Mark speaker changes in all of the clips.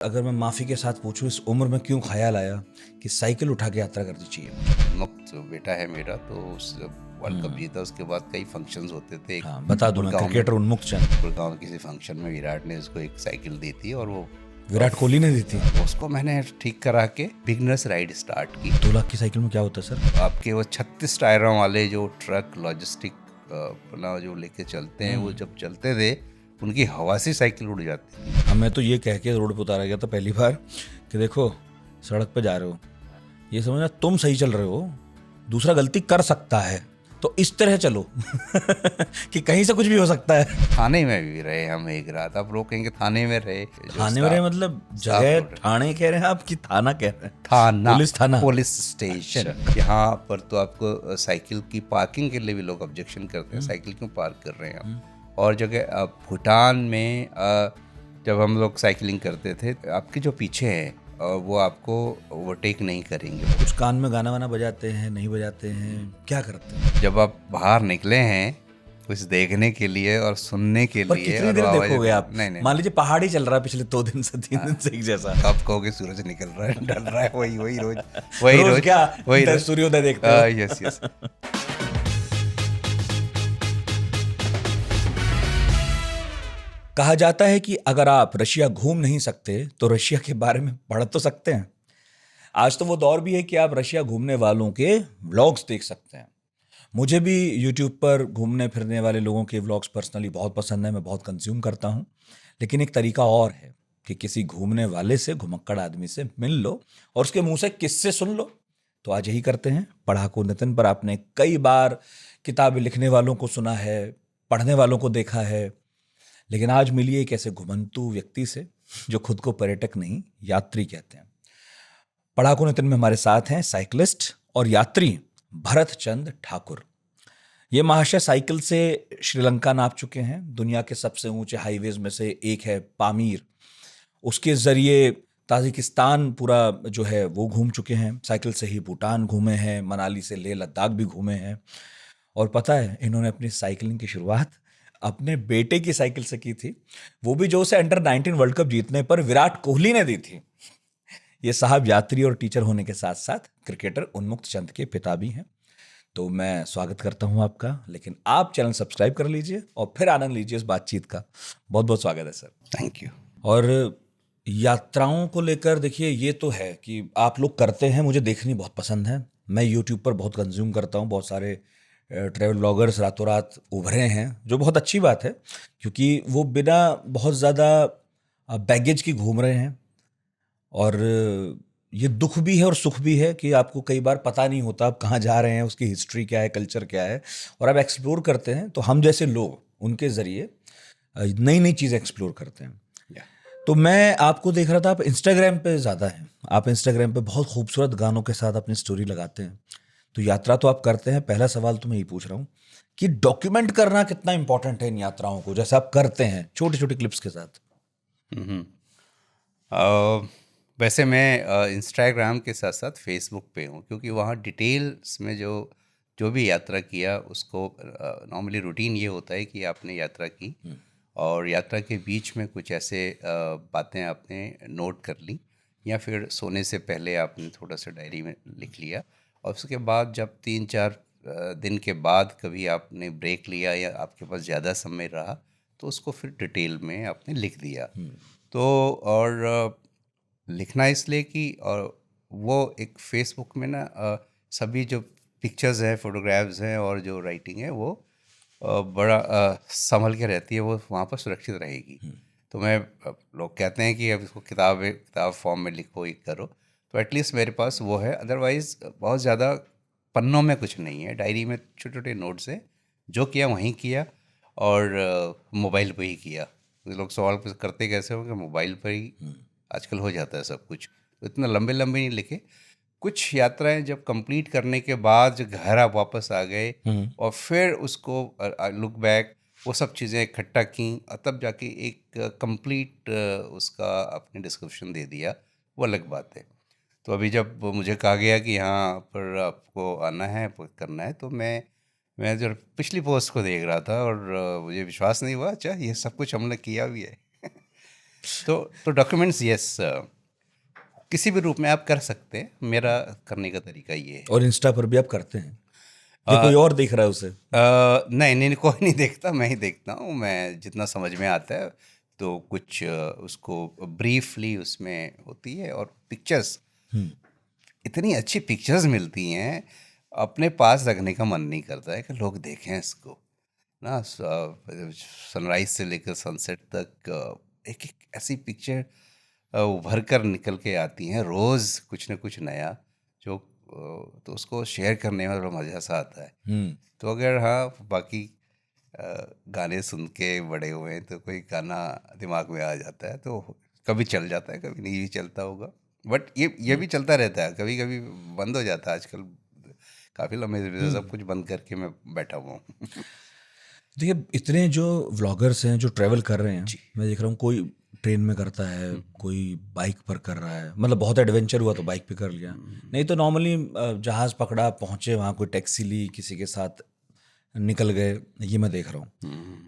Speaker 1: अगर मैं माफ़ी के साथ पूछूं, इस उम्र में क्यों ख्याल आया कि साइकिल उठा के यात्रा करनी चाहिए?
Speaker 2: मुक्त बेटा है मेरा, तो उस वर्ल्ड कप जीता उसके बाद कई फंक्शंस होते थे।
Speaker 1: हाँ, बता दूं मैं
Speaker 2: गुड़गांव में
Speaker 1: क्रिकेटर उन्मुक्त चंद।
Speaker 2: गुड़गांव में किसी फंक्शन में विराट ने उसको एक साइकिल दी थी और वो
Speaker 1: विराट कोहली ने दी थी।
Speaker 2: उसको मैंने ठीक करा के बिगनर्स राइड स्टार्ट की।
Speaker 1: 2 लाख की साइकिल में क्या होता है सर?
Speaker 2: आपके वो 36 टायरों वाले जो ट्रक लॉजिस्टिक अपना जो लेके चलते हैं, वो जब चलते थे उनकी हवा से साइकिल उड़ जाती थी।
Speaker 1: हमें तो ये कह के रोड पर उतारा गया था पहली बार कि देखो सड़क पे जा रहे हो, ये समझना तुम सही चल रहे हो, दूसरा गलती कर सकता है, तो इस तरह चलो कि कहीं से कुछ भी हो सकता है।
Speaker 2: थाने में भी रहे हम एक रात। आप लोग कहेंगे थाने में रहे,
Speaker 1: थाने में रहे मतलब जगह ठाणे कह रहे हैं आप कि थाना कह रहे हैं?
Speaker 2: थाना,
Speaker 1: थाना,
Speaker 2: पुलिस स्टेशन। यहाँ पर तो आपको साइकिल की पार्किंग के लिए भी लोग ऑब्जेक्शन करते हैं, साइकिल क्यों पार्क कर रहे हैं आप। और जगह भूटान में जब हम लोग साइकिलिंग करते थे, आपके जो पीछे हैं वो आपको ओवरटेक नहीं करेंगे।
Speaker 1: कुछ कान में गाना वाना बजाते हैं, नहीं बजाते हैं, क्या करते हैं?
Speaker 2: जब आप बाहर निकले हैं कुछ देखने के लिए और सुनने के
Speaker 1: पर
Speaker 2: लिए,
Speaker 1: कितनी देर देखोगे आप?
Speaker 2: नहीं,
Speaker 1: मान लीजिए पहाड़ ही चल रहा है पिछले 2 दिन से 3 दिन से एक जैसा।
Speaker 2: आप कहोगे सूरज निकल रहा है, ढल रहा है, वही रोज
Speaker 1: क्या
Speaker 2: वही रोज
Speaker 1: सूर्योदय देखते हो?
Speaker 2: यस।
Speaker 1: कहा जाता है कि अगर आप रशिया घूम नहीं सकते तो रशिया के बारे में पढ़ तो सकते हैं। आज तो वो दौर भी है कि आप रशिया घूमने वालों के व्लॉग्स देख सकते हैं। मुझे भी यूट्यूब पर घूमने फिरने वाले लोगों के व्लॉग्स पर्सनली बहुत पसंद है, मैं बहुत कंज्यूम करता हूँ। लेकिन एक तरीका और है कि किसी घूमने वाले से, घुमक्कड़ आदमी से मिल लो और उसके मुंह से किस्से सुन लो। तो आज यही करते हैं। पढ़ाकू नितिन पर आपने कई बार किताबें लिखने वालों को सुना है, पढ़ने वालों को देखा है, लेकिन आज मिलिए एक ऐसे घुमंतू व्यक्ति से जो खुद को पर्यटक नहीं यात्री कहते हैं। पढ़ाकू नितिन में हमारे साथ हैं साइकिलिस्ट और यात्री भरत चंद ठाकुर। ये महाशय साइकिल से श्रीलंका नाप चुके हैं। दुनिया के सबसे ऊंचे हाईवेज में से एक है पामीर, उसके जरिए ताजिकिस्तान पूरा जो है वो घूम चुके हैं। साइकिल से ही भूटान घूमे हैं, मनाली से लेह लद्दाख भी घूमे हैं। और पता है इन्होंने अपनी साइकिलिंग की शुरुआत अपने बेटे की साइकिल से की थी, वो भी जो उसे अंडर-19 वर्ल्ड कप जीतने पर विराट कोहली ने दी थी। ये साहब यात्री और टीचर होने के साथ साथ क्रिकेटर उन्मुक्त चंद के पिता भी हैं। तो मैं स्वागत करता हूं आपका, लेकिन आप चैनल सब्सक्राइब कर लीजिए और फिर आनंद लीजिए इस बातचीत का। बहुत बहुत स्वागत है सर।
Speaker 2: Thank you.
Speaker 1: और यात्राओं को लेकर देखिए, ये तो है कि आप लोग करते हैं, मुझे देखनी बहुत पसंद है। मैं यूट्यूब पर बहुत कंज्यूम करता हूँ, बहुत सारे ट्रैवल ब्लॉगर्स रातों रात उभरे हैं, जो बहुत अच्छी बात है क्योंकि वो बिना बहुत ज़्यादा बैगेज की घूम रहे हैं। और ये दुख भी है और सुख भी है कि आपको कई बार पता नहीं होता आप कहाँ जा रहे हैं, उसकी हिस्ट्री क्या है, कल्चर क्या है, और आप एक्सप्लोर करते हैं। तो हम जैसे लोग उनके ज़रिए नई नई चीज़ें एक्सप्लोर करते हैं। तो मैं आपको देख रहा था, आप इंस्टाग्राम पे ज़्यादा हैं। आप इंस्टाग्राम पे बहुत खूबसूरत गानों के साथ अपनी स्टोरी लगाते हैं। तो यात्रा तो आप करते हैं, पहला सवाल तो मैं यही पूछ रहा हूँ कि डॉक्यूमेंट करना कितना इंपॉर्टेंट है इन यात्राओं को, जैसे आप करते हैं छोटे छोटे क्लिप्स के साथ?
Speaker 2: वैसे मैं इंस्टाग्राम के साथ साथ फेसबुक पे हूँ, क्योंकि वहाँ डिटेल्स में जो जो भी यात्रा किया उसको नॉर्मली रूटीन ये होता है कि आपने यात्रा की और यात्रा के बीच में कुछ ऐसे बातें आपने नोट कर ली, या फिर सोने से पहले आपने थोड़ा सा डायरी में लिख लिया, और उसके बाद जब 3-4 दिन के बाद कभी आपने ब्रेक लिया या आपके पास ज़्यादा समय रहा तो उसको फिर डिटेल में आपने लिख दिया। तो और लिखना इसलिए कि और वो एक फेसबुक में ना सभी जो पिक्चर्स हैं, फोटोग्राफ्स हैं और जो राइटिंग है वो बड़ा संभल के रहती है, वो वहाँ पर सुरक्षित रहेगी। तो मैं लोग कहते हैं कि अब इसको किताब फॉर्म में लिखो, ये करो, तो एटलीस्ट मेरे पास वो है। अदरवाइज़ बहुत ज़्यादा पन्नों में कुछ नहीं है, डायरी में छोटे छोटे नोट्स हैं, जो किया वहीं किया और मोबाइल पर ही किया। लोग सवाल करते कैसे हो कि मोबाइल पर ही आजकल हो जाता है सब कुछ, तो इतना लंबे लंबे नहीं लिखे। कुछ यात्राएं जब कंप्लीट करने के बाद जो घर आप वापस आ गए और फिर उसको लुक बैक, वो सब चीज़ें इकट्ठा की और तब जाके एक कंप्लीट उसका आपने डिस्क्रिप्शन दे दिया, वो अलग बात है। तो अभी जब मुझे कहा गया कि यहाँ पर आपको आना है, करना है, तो मैं जो पिछली पोस्ट को देख रहा था और मुझे विश्वास नहीं हुआ, अच्छा ये सब कुछ हमने किया भी है। तो डॉक्यूमेंट्स यस किसी भी रूप में आप कर सकते हैं, मेरा करने का तरीका ये है।
Speaker 1: और इंस्टा पर भी आप करते हैं या कोई और देख रहा है उसे?
Speaker 2: नहीं नहीं, कोई नहीं देखता, मैं ही देखता हूँ। मैं जितना समझ में आता है तो कुछ उसको ब्रीफली उसमें होती है, और पिक्चर्स, इतनी अच्छी पिक्चर्स मिलती हैं, अपने पास रखने का मन नहीं करता है कि लोग देखें इसको ना। सनराइज से लेकर सनसेट तक एक एक ऐसी पिक्चर उभर कर निकल के आती हैं रोज़, कुछ न कुछ नया, जो तो उसको शेयर करने में बड़ा मज़ा सा आता है।
Speaker 1: हम्म।
Speaker 2: तो अगर हाँ बाकी गाने सुन के बड़े हुए हैं तो कोई गाना दिमाग में आ जाता है तो कभी चल जाता है, कभी नहीं भी चलता होगा, बट ये भी चलता रहता है। कभी कभी बंद हो जाता है, आजकल काफ़ी लंबे से सब कुछ बंद करके मैं बैठा हुआ हूँ।
Speaker 1: देखिए, इतने जो व्लॉगर्स हैं जो ट्रैवल कर रहे हैं,
Speaker 2: जी।
Speaker 1: मैं देख रहा हूँ कोई ट्रेन में करता है, कोई बाइक पर कर रहा है, मतलब बहुत एडवेंचर हुआ तो बाइक पे कर लिया, नहीं तो नॉर्मली जहाज़ पकड़ा, पहुंचे वहाँ, कोई टैक्सी ली, किसी के साथ निकल गए, ये मैं देख रहा हूँ।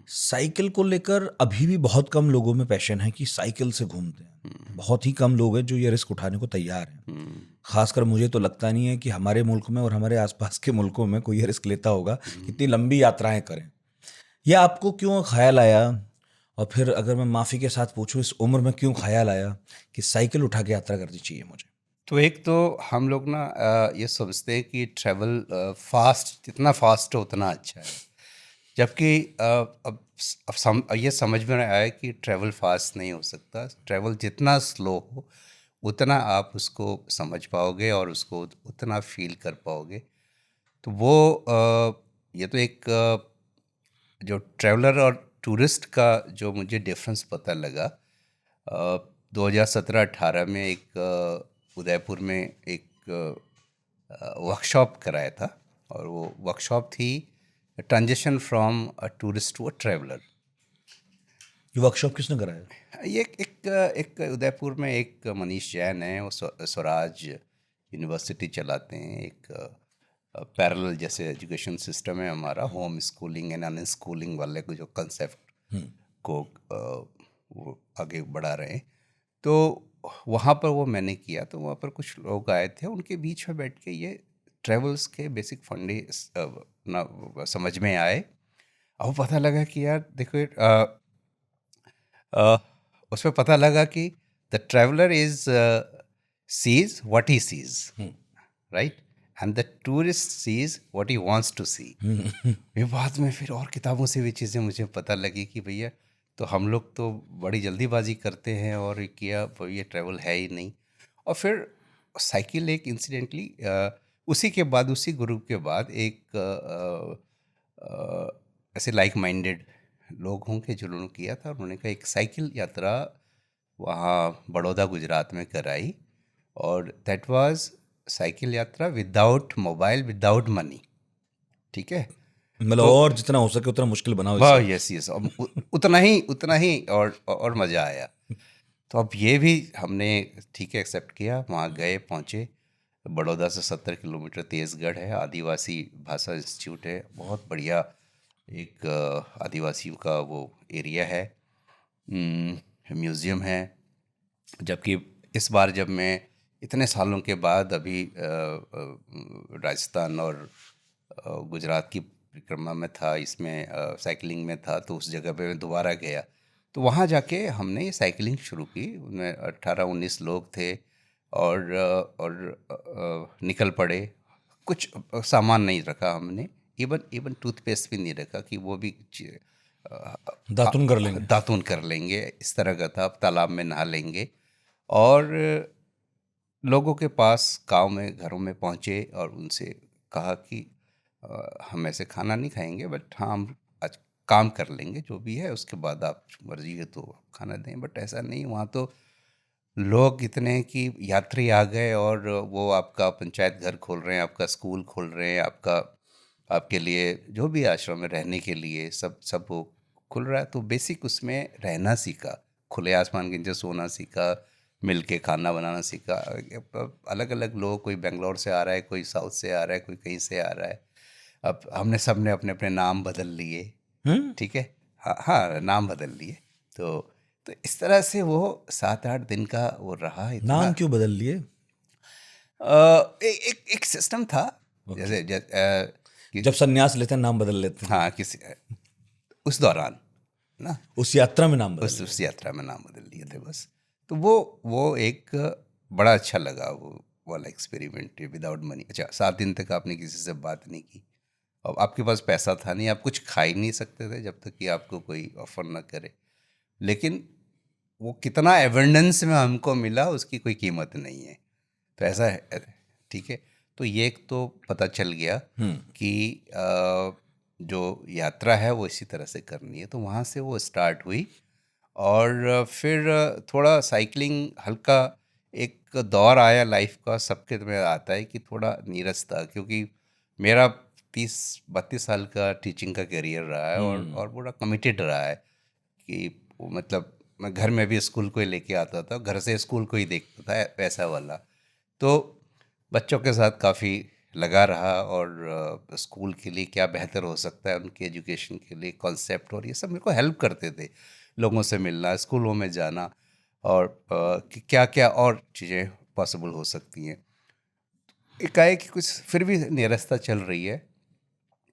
Speaker 1: साइकिल को लेकर अभी भी बहुत कम लोगों में पैशन है कि साइकिल से घूमते हैं। बहुत ही कम लोग हैं जो ये रिस्क उठाने को तैयार हैं। खासकर मुझे तो लगता नहीं है कि हमारे मुल्क में और हमारे आसपास के मुल्कों में कोई ये रिस्क लेता होगा कि इतनी लंबी यात्राएं करें। यह आपको क्यों ख्याल आया, और फिर अगर मैं माफ़ी के साथ पूछूं, इस उम्र में क्यों ख्याल आया कि साइकिल उठा के यात्रा करनी चाहिए मुझे?
Speaker 2: तो एक तो हम लोग ना ये समझते हैं कि ट्रैवल फास्ट, जितना फास्ट हो उतना अच्छा है, जबकि ये समझ में आया कि ट्रैवल फास्ट नहीं हो सकता। ट्रैवल जितना स्लो हो उतना आप उसको समझ पाओगे और उसको उतना फील कर पाओगे। तो वो ये तो एक जो ट्रैवलर और टूरिस्ट का जो मुझे डिफरेंस पता लगा, 2017-18 में एक उदयपुर में एक वर्कशॉप कराया था, और वो वर्कशॉप थी transition from a tourist to a traveller.
Speaker 1: ये वर्कशॉप किसने कराया?
Speaker 2: ये एक उदयपुर में एक मनीष जैन है, वो स्वराज यूनिवर्सिटी चलाते हैं। एक पैरेलल जैसे एजुकेशन सिस्टम है हमारा, होम स्कूलिंग एंड अनस्कूलिंग वाले को जो कंसेप्ट को वो आगे बढ़ा रहे हैं। तो वहाँ पर वो मैंने किया, तो वहाँ पर कुछ लोग आए थे, उनके बीच में बैठ के ये ट्रेवल्स के बेसिक फंडे ना समझ में आए। अब पता लगा कि यार देखो, उसमें पता लगा कि the traveller is sees what he sees, right, and the tourist sees what he wants to see. ये बाद में फिर और किताबों से भी चीज़ें मुझे पता लगी कि भैया, तो हम लोग तो बड़ी जल्दीबाजी करते हैं और किया ये ट्रैवल है ही नहीं। और फिर साइकिल एक इंसिडेंटली उसी के बाद, उसी ग्रुप के बाद एक ऐसे लाइक माइंडेड लोग होंगे जिन्होंने किया था, उन्होंने कहा एक साइकिल यात्रा वहाँ बड़ौदा गुजरात में कराई, और दैट वाज साइकिल यात्रा विदाउट मोबाइल, विदाउट मनी। ठीक है,
Speaker 1: मतलब
Speaker 2: तो
Speaker 1: और जितना हो सके उतना मुश्किल बनाओ
Speaker 2: वाह,
Speaker 1: इसे।
Speaker 2: यस यस, उतना ही और मज़ा आया। तो अब ये भी हमने ठीक है एक्सेप्ट किया, वहाँ गए, पहुँचे। बड़ौदा से 70 किलोमीटर तेज़गढ़ है, आदिवासी भाषा इंस्टीट्यूट है, बहुत बढ़िया एक आदिवासियों का वो एरिया है, म्यूज़ियम है। जबकि इस बार जब मैं इतने सालों के बाद अभी राजस्थान और गुजरात की परिक्रमा में था, इसमें साइकिलिंग में था, तो उस जगह पे मैं दोबारा गया, तो वहाँ जाके हमने ये साइकिलिंग शुरू की। उनमें 18-19 लोग थे, और निकल पड़े। कुछ सामान नहीं रखा हमने, इवन टूथपेस्ट भी नहीं रखा कि वो भी
Speaker 1: दातुन कर लेंगे।
Speaker 2: दातून कर लेंगे, इस तरह का था। तालाब में नहा लेंगे, और लोगों के पास गांव में घरों में पहुंचे और उनसे कहा कि हम ऐसे खाना नहीं खाएंगे, बट हाँ हम आज काम कर लेंगे, जो भी है उसके बाद आप मर्जी है तो खाना दें। बट ऐसा नहीं, वहाँ तो लोग इतने हैं कि यात्री आ गए और वो आपका पंचायत घर खोल रहे हैं, आपका स्कूल खोल रहे हैं, आपका आपके लिए जो भी आश्रम में रहने के लिए सब सब वो खुल रहा है। तो बेसिक उसमें रहना सीखा, खुले आसमान के नीचे सोना सीखा, मिल के खाना बनाना सीखा। अलग अलग लोग, कोई बेंगलोर से आ रहा है, कोई साउथ से आ रहा है, कोई कहीं से आ रहा है। अब हमने सब ने अपने अपने नाम बदल लिए।
Speaker 1: हम्म।
Speaker 2: ठीक है, हाँ हाँ, नाम बदल लिए। तो तो इस तरह से वो 7-8 दिन का वो रहा इतना।
Speaker 1: नाम क्यों बदल लिए?
Speaker 2: एक सिस्टम था, जैसे
Speaker 1: जब संन्यास लेते हैं नाम बदल लेते हैं।
Speaker 2: हाँ, किसी उस दौरान ना,
Speaker 1: उस यात्रा में नाम बदल
Speaker 2: उस यात्रा में नाम बदल लिए थे बस। तो वो एक बड़ा अच्छा लगा वो वाला एक्सपेरिमेंट, विदाउट मनी। अच्छा, 7 दिन तक आपने किसी से बात नहीं की, और आपके पास पैसा था नहीं, आप कुछ खा ही नहीं सकते थे जब तक कि आपको कोई ऑफर ना करे। लेकिन वो कितना एबंडेंस में हमको मिला उसकी कोई कीमत नहीं है। तो ऐसा है, ठीक है। तो ये एक तो पता चल गया कि जो यात्रा है वो इसी तरह से करनी है। तो वहाँ से वो स्टार्ट हुई, और फिर थोड़ा साइकिलिंग हल्का एक दौर आया लाइफ का, सबके में आता है कि थोड़ा नीरस था, क्योंकि मेरा 30-32 साल का टीचिंग का करियर रहा है, और पूरा कमिटेड रहा है कि मतलब मैं घर में भी स्कूल को ही लेके आता था, घर से स्कूल को ही देखता था, वैसा वाला। तो बच्चों के साथ काफ़ी लगा रहा, और स्कूल के लिए क्या बेहतर हो सकता है, उनके एजुकेशन के लिए कॉन्सेप्ट और ये सब मेरे को हेल्प करते थे। लोगों से मिलना, स्कूलों में जाना, और कि क्या क्या और चीज़ें पॉसिबल हो सकती हैं। एकाएक कुछ फिर भी निरस्ता चल रही है,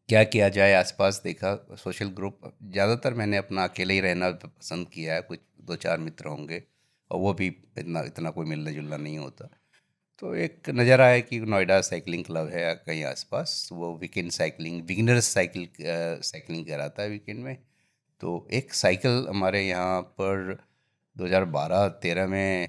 Speaker 2: क्या किया जाए। आसपास देखा, सोशल ग्रुप ज़्यादातर मैंने अपना अकेले ही रहना पसंद किया है, कुछ 2-4 मित्र होंगे, और वो भी इतना इतना कोई मिलना जुलना नहीं होता। तो एक नज़र आया कि नोएडा साइकिलिंग क्लब है कहीं आसपास, वो वीकेंड साइकिलिंग, बिगिनर्स साइकिलिंग कराता है वीकेंड में। तो एक साइकिल हमारे यहाँ पर 2012-13 में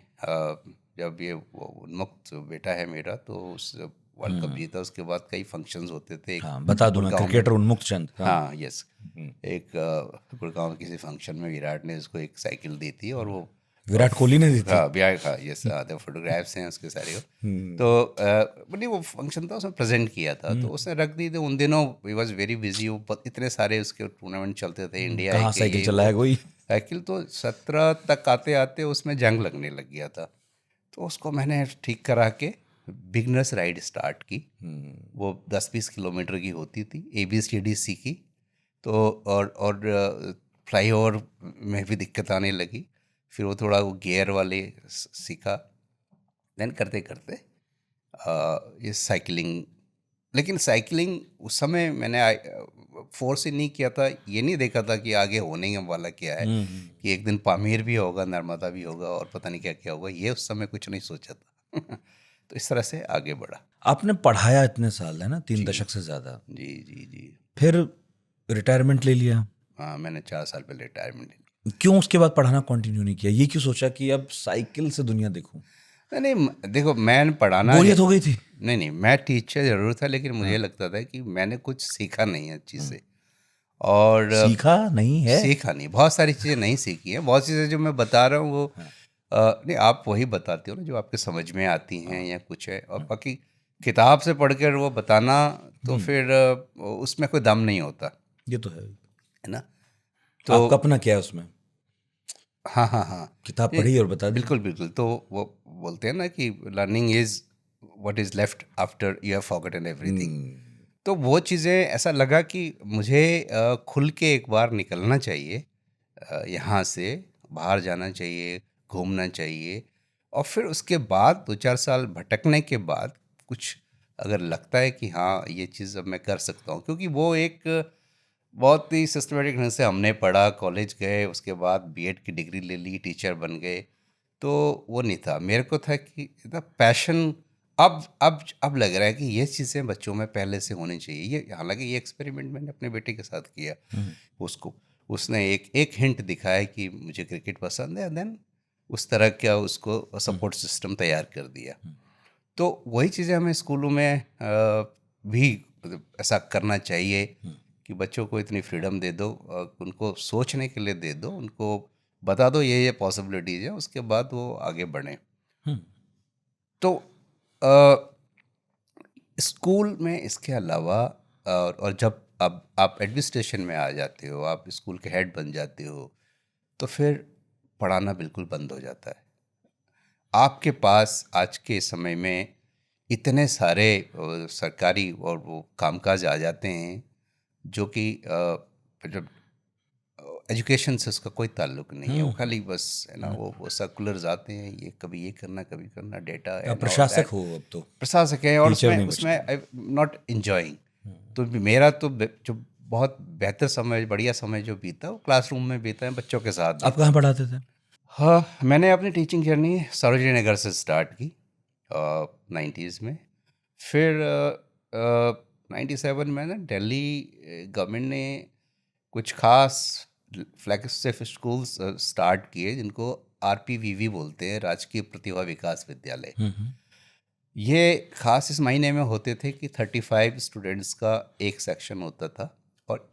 Speaker 2: जब ये उन्मुक्त बेटा है मेरा, तो उस वर्ल्ड कप जीता, उसके बाद कई फंक्शंस होते थे।
Speaker 1: हाँ, बता दूं मैं,
Speaker 2: गुड़गांव में,
Speaker 1: क्रिकेटर उन्मुक्त चंद।
Speaker 2: हाँ, यस, एक गुड़गांव में किसी फंक्शन में विराट ने उसको एक साइकिल दी थी, और वो
Speaker 1: विराट कोहली ने दी थी।
Speaker 2: हाँ, विराट, हाँ, यस, हाँ, फोटोग्राफ्स हैं उसके सारे। तो नहीं, वो फंक्शन था, उसमें प्रेजेंट किया था, तो उसने रख दी थी। उन दिनों वी वॉज वेरी बिजी, वो इतने सारे उसके टूर्नामेंट चलते थे, इंडिया
Speaker 1: कहाँ
Speaker 2: के,
Speaker 1: साइकिल
Speaker 2: ये
Speaker 1: चलाया
Speaker 2: वो
Speaker 1: कोई?
Speaker 2: साइकिल। तो 17 तक आते आते उसमें जंग लगने लग गया था, तो उसको मैंने ठीक करा के बिगनर्स राइड स्टार्ट की। वो 10-20 किलोमीटर की होती थी, ABCD सीखी। तो और फ्लाईओवर में भी दिक्कत आने लगी, फिर वो थोड़ा वो गियर वाले सीखा। देन करते करते ये साइकिलिंग। लेकिन साइकिलिंग उस समय मैंने फोर्स ही नहीं किया था, ये नहीं देखा था कि आगे होने वाला क्या है, कि एक दिन पामीर भी होगा, नर्मदा भी होगा, और पता नहीं क्या क्या होगा, ये उस समय कुछ नहीं सोचा था। तो इस तरह से आगे बढ़ा।
Speaker 1: आपने पढ़ाया इतने साल, है ना, 3
Speaker 2: जी
Speaker 1: दशक से ज्यादा,
Speaker 2: जी जी जी।
Speaker 1: फिर रिटायरमेंट ले लिया।
Speaker 2: हाँ, मैंने 4 साल पहले रिटायरमेंट ले ली।
Speaker 1: क्यों उसके बाद पढ़ाना कंटिन्यू नहीं किया? ये क्यों सोचा कि अब साइकिल से दुनिया देखूं?
Speaker 2: नहीं नहीं, देखो, मैं पढ़ाना
Speaker 1: बोरियत हो गई थी?
Speaker 2: नहीं नहीं, मैं टीचर ज़रूर था, लेकिन मुझे लगता था कि मैंने कुछ सीखा नहीं है अच्छी से। और
Speaker 1: सीखा नहीं है?
Speaker 2: सीखा नहीं, बहुत सारी चीज़ें नहीं सीखी हैं। बहुत चीज़ें जो मैं बता रहा हूँ वो नहीं, आप वही बताते हो ना जो आपके समझ में आती हैं या कुछ है, और बाकी किताब से पढ़कर वो बताना, तो फिर उसमें कोई दम नहीं होता,
Speaker 1: ये तो है।
Speaker 2: है ना। तो
Speaker 1: आपका अपना क्या है उसमें?
Speaker 2: हाँ हाँ हाँ,
Speaker 1: किताब
Speaker 2: ये
Speaker 1: पढ़ी और बता दी।
Speaker 2: बिल्कुल बिल्कुल। तो वो बोलते हैं ना कि learning is what is left after you have forgotten everything. तो वो चीज़ें ऐसा लगा कि मुझे खुल के एक बार निकलना चाहिए, यहाँ से बाहर जाना चाहिए, घूमना चाहिए, और फिर उसके बाद 2-4 साल भटकने के बाद कुछ अगर लगता है कि हाँ, ये चीज़ अब मैं कर सकता हूँ, क्योंकि वो एक बहुत ही सिस्टमेटिक ढंग से हमने पढ़ा, कॉलेज गए, उसके बाद बीएड की डिग्री ले ली, टीचर बन गए। तो वो नहीं था, मेरे को था कि इतना पैशन अब लग रहा है कि ये चीज़ें बच्चों में पहले से होनी चाहिए। ये हालांकि ये एक्सपेरिमेंट मैंने अपने बेटे के साथ किया। उसको उसने एक हिंट दिखाया कि मुझे क्रिकेट पसंद है, देन उस तरह का उसको सपोर्ट सिस्टम तैयार कर दिया। तो वही चीज़ें हमें स्कूलों में भी ऐसा करना चाहिए कि बच्चों को इतनी फ्रीडम दे दो, उनको सोचने के लिए दे दो, उनको बता दो ये पॉसिबिलिटीज़ है, उसके बाद वो आगे बढ़ें। तो स्कूल में इसके अलावा और जब अब आप एडमिनिस्ट्रेशन में आ जाते हो, आप स्कूल के हेड बन जाते हो, तो फिर पढ़ाना बिल्कुल बंद हो जाता है। आपके पास आज के समय में इतने सारे सरकारी और वो कामकाज आ जाते हैं जो कि जब एजुकेशन से उसका कोई ताल्लुक नहीं है, वो खाली बस है ना, वो सर्कुलर्स आते हैं, ये कभी ये करना, कभी करना, डेटा
Speaker 1: आप प्रशासक हो अब तो,
Speaker 2: प्रशासक है, और
Speaker 1: टीचर
Speaker 2: उसमें
Speaker 1: नहीं
Speaker 2: उसमें
Speaker 1: बचते।
Speaker 2: Not enjoying. तो मेरा तो जो बहुत बेहतर समय, बढ़िया समय जो बीता वो क्लासरूम में बीता है, बच्चों के साथ
Speaker 1: आप
Speaker 2: बीता।
Speaker 1: कहाँ पढ़ाते थे?
Speaker 2: हाँ, मैंने अपनी टीचिंग जर्नी सरोजिनी नगर से स्टार्ट की 90s में। फिर 97 में ना दिल्ली गवर्नमेंट ने कुछ खास फ्लैगशिप स्कूल्स स्टार्ट किए, जिनको RPVV बोलते हैं, राजकीय प्रतिभा विकास विद्यालय। ये खास इस महीने में होते थे कि 35 स्टूडेंट्स का एक सेक्शन होता था, और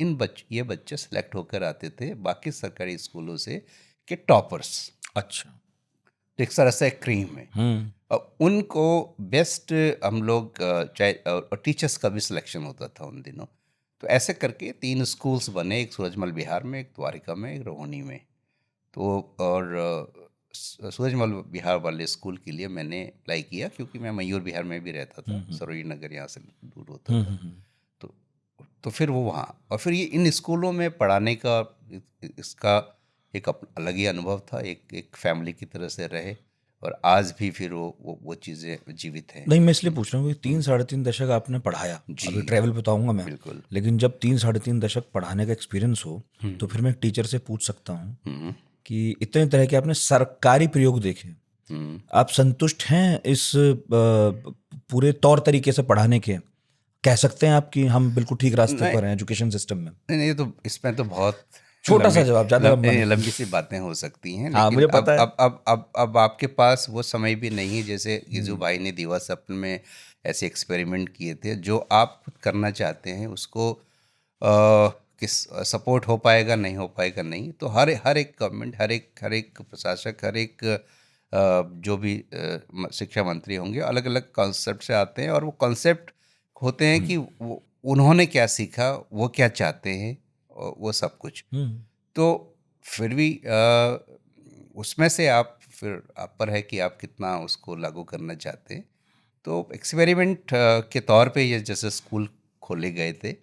Speaker 2: ये बच्चे सेलेक्ट होकर आते थे बाकी सरकारी स्कूलों से के टॉपर्स,
Speaker 1: अच्छा।
Speaker 2: तो एक तरह से क्रीम में। और उनको बेस्ट हम लोग चाहे और टीचर्स का भी सिलेक्शन होता था उन दिनों। तो ऐसे करके 3 स्कूल्स बने, एक सूरजमल बिहार में, एक द्वारिका में, एक रोहिणी में। तो और सूरजमल बिहार वाले स्कूल के लिए मैंने अप्लाई किया, क्योंकि मैं मयूर बिहार में भी रहता था, सरोजिनी नगर यहाँ से दूर होता था। तो तो फिर वो वहाँ, और फिर ये इन स्कूलों में पढ़ाने का इसका एक अलग ही अनुभव था, एक फैमिली की तरह से रहे, और आज भी फिर वो चीज़ें जीवित हैं।
Speaker 1: नहीं, मैं इसलिए पूछ रहा हूँ कि 3 साढ़े 3 दशक आपने पढ़ाया,
Speaker 2: जी,
Speaker 1: अभी ट्रैवल पे तो आऊँगा मैं,
Speaker 2: बिल्कुल।
Speaker 1: लेकिन जब 3 साढ़े 3 दशक पढ़ाने का एक्सपीरियंस हो, तो फिर मैं एक टीचर से पूछ सकता हूँ कि इतने तरह के आपने सरकारी प्रयोग देखे, आप संतुष्ट हैं इस पूरे तौर तरीके से पढ़ाने के? कह सकते हैं आप कि हम बिल्कुल ठीक रास्ते
Speaker 2: नहीं
Speaker 1: पर हैं एजुकेशन सिस्टम में?
Speaker 2: नहीं, ये तो इसमें तो बहुत
Speaker 1: छोटा सा जवाब, ज़्यादा लंबा नहीं।
Speaker 2: लंबी सी बातें हो सकती हैं,
Speaker 1: हाँ,
Speaker 2: लेकिन
Speaker 1: मुझे पता है।
Speaker 2: अब आपके पास वो समय भी नहीं है, जैसे गिजू भाई ने दीवा सपन में ऐसे एक्सपेरिमेंट किए थे। जो आप खुद करना चाहते हैं उसको किस सपोर्ट हो पाएगा, नहीं हो पाएगा, नहीं। तो हर एक गवर्नमेंट, हर एक प्रशासक, हर एक जो भी शिक्षा मंत्री होंगे, अलग अलग कॉन्सेप्ट से आते हैं, और वो कॉन्सेप्ट होते हैं कि वो उन्होंने क्या सीखा, वो क्या चाहते हैं, और वो सब कुछ। तो फिर भी उसमें से फिर आप पर है कि आप कितना उसको लागू करना चाहते हैं। तो एक्सपेरिमेंट के तौर पे ये जैसे स्कूल खोले गए थे,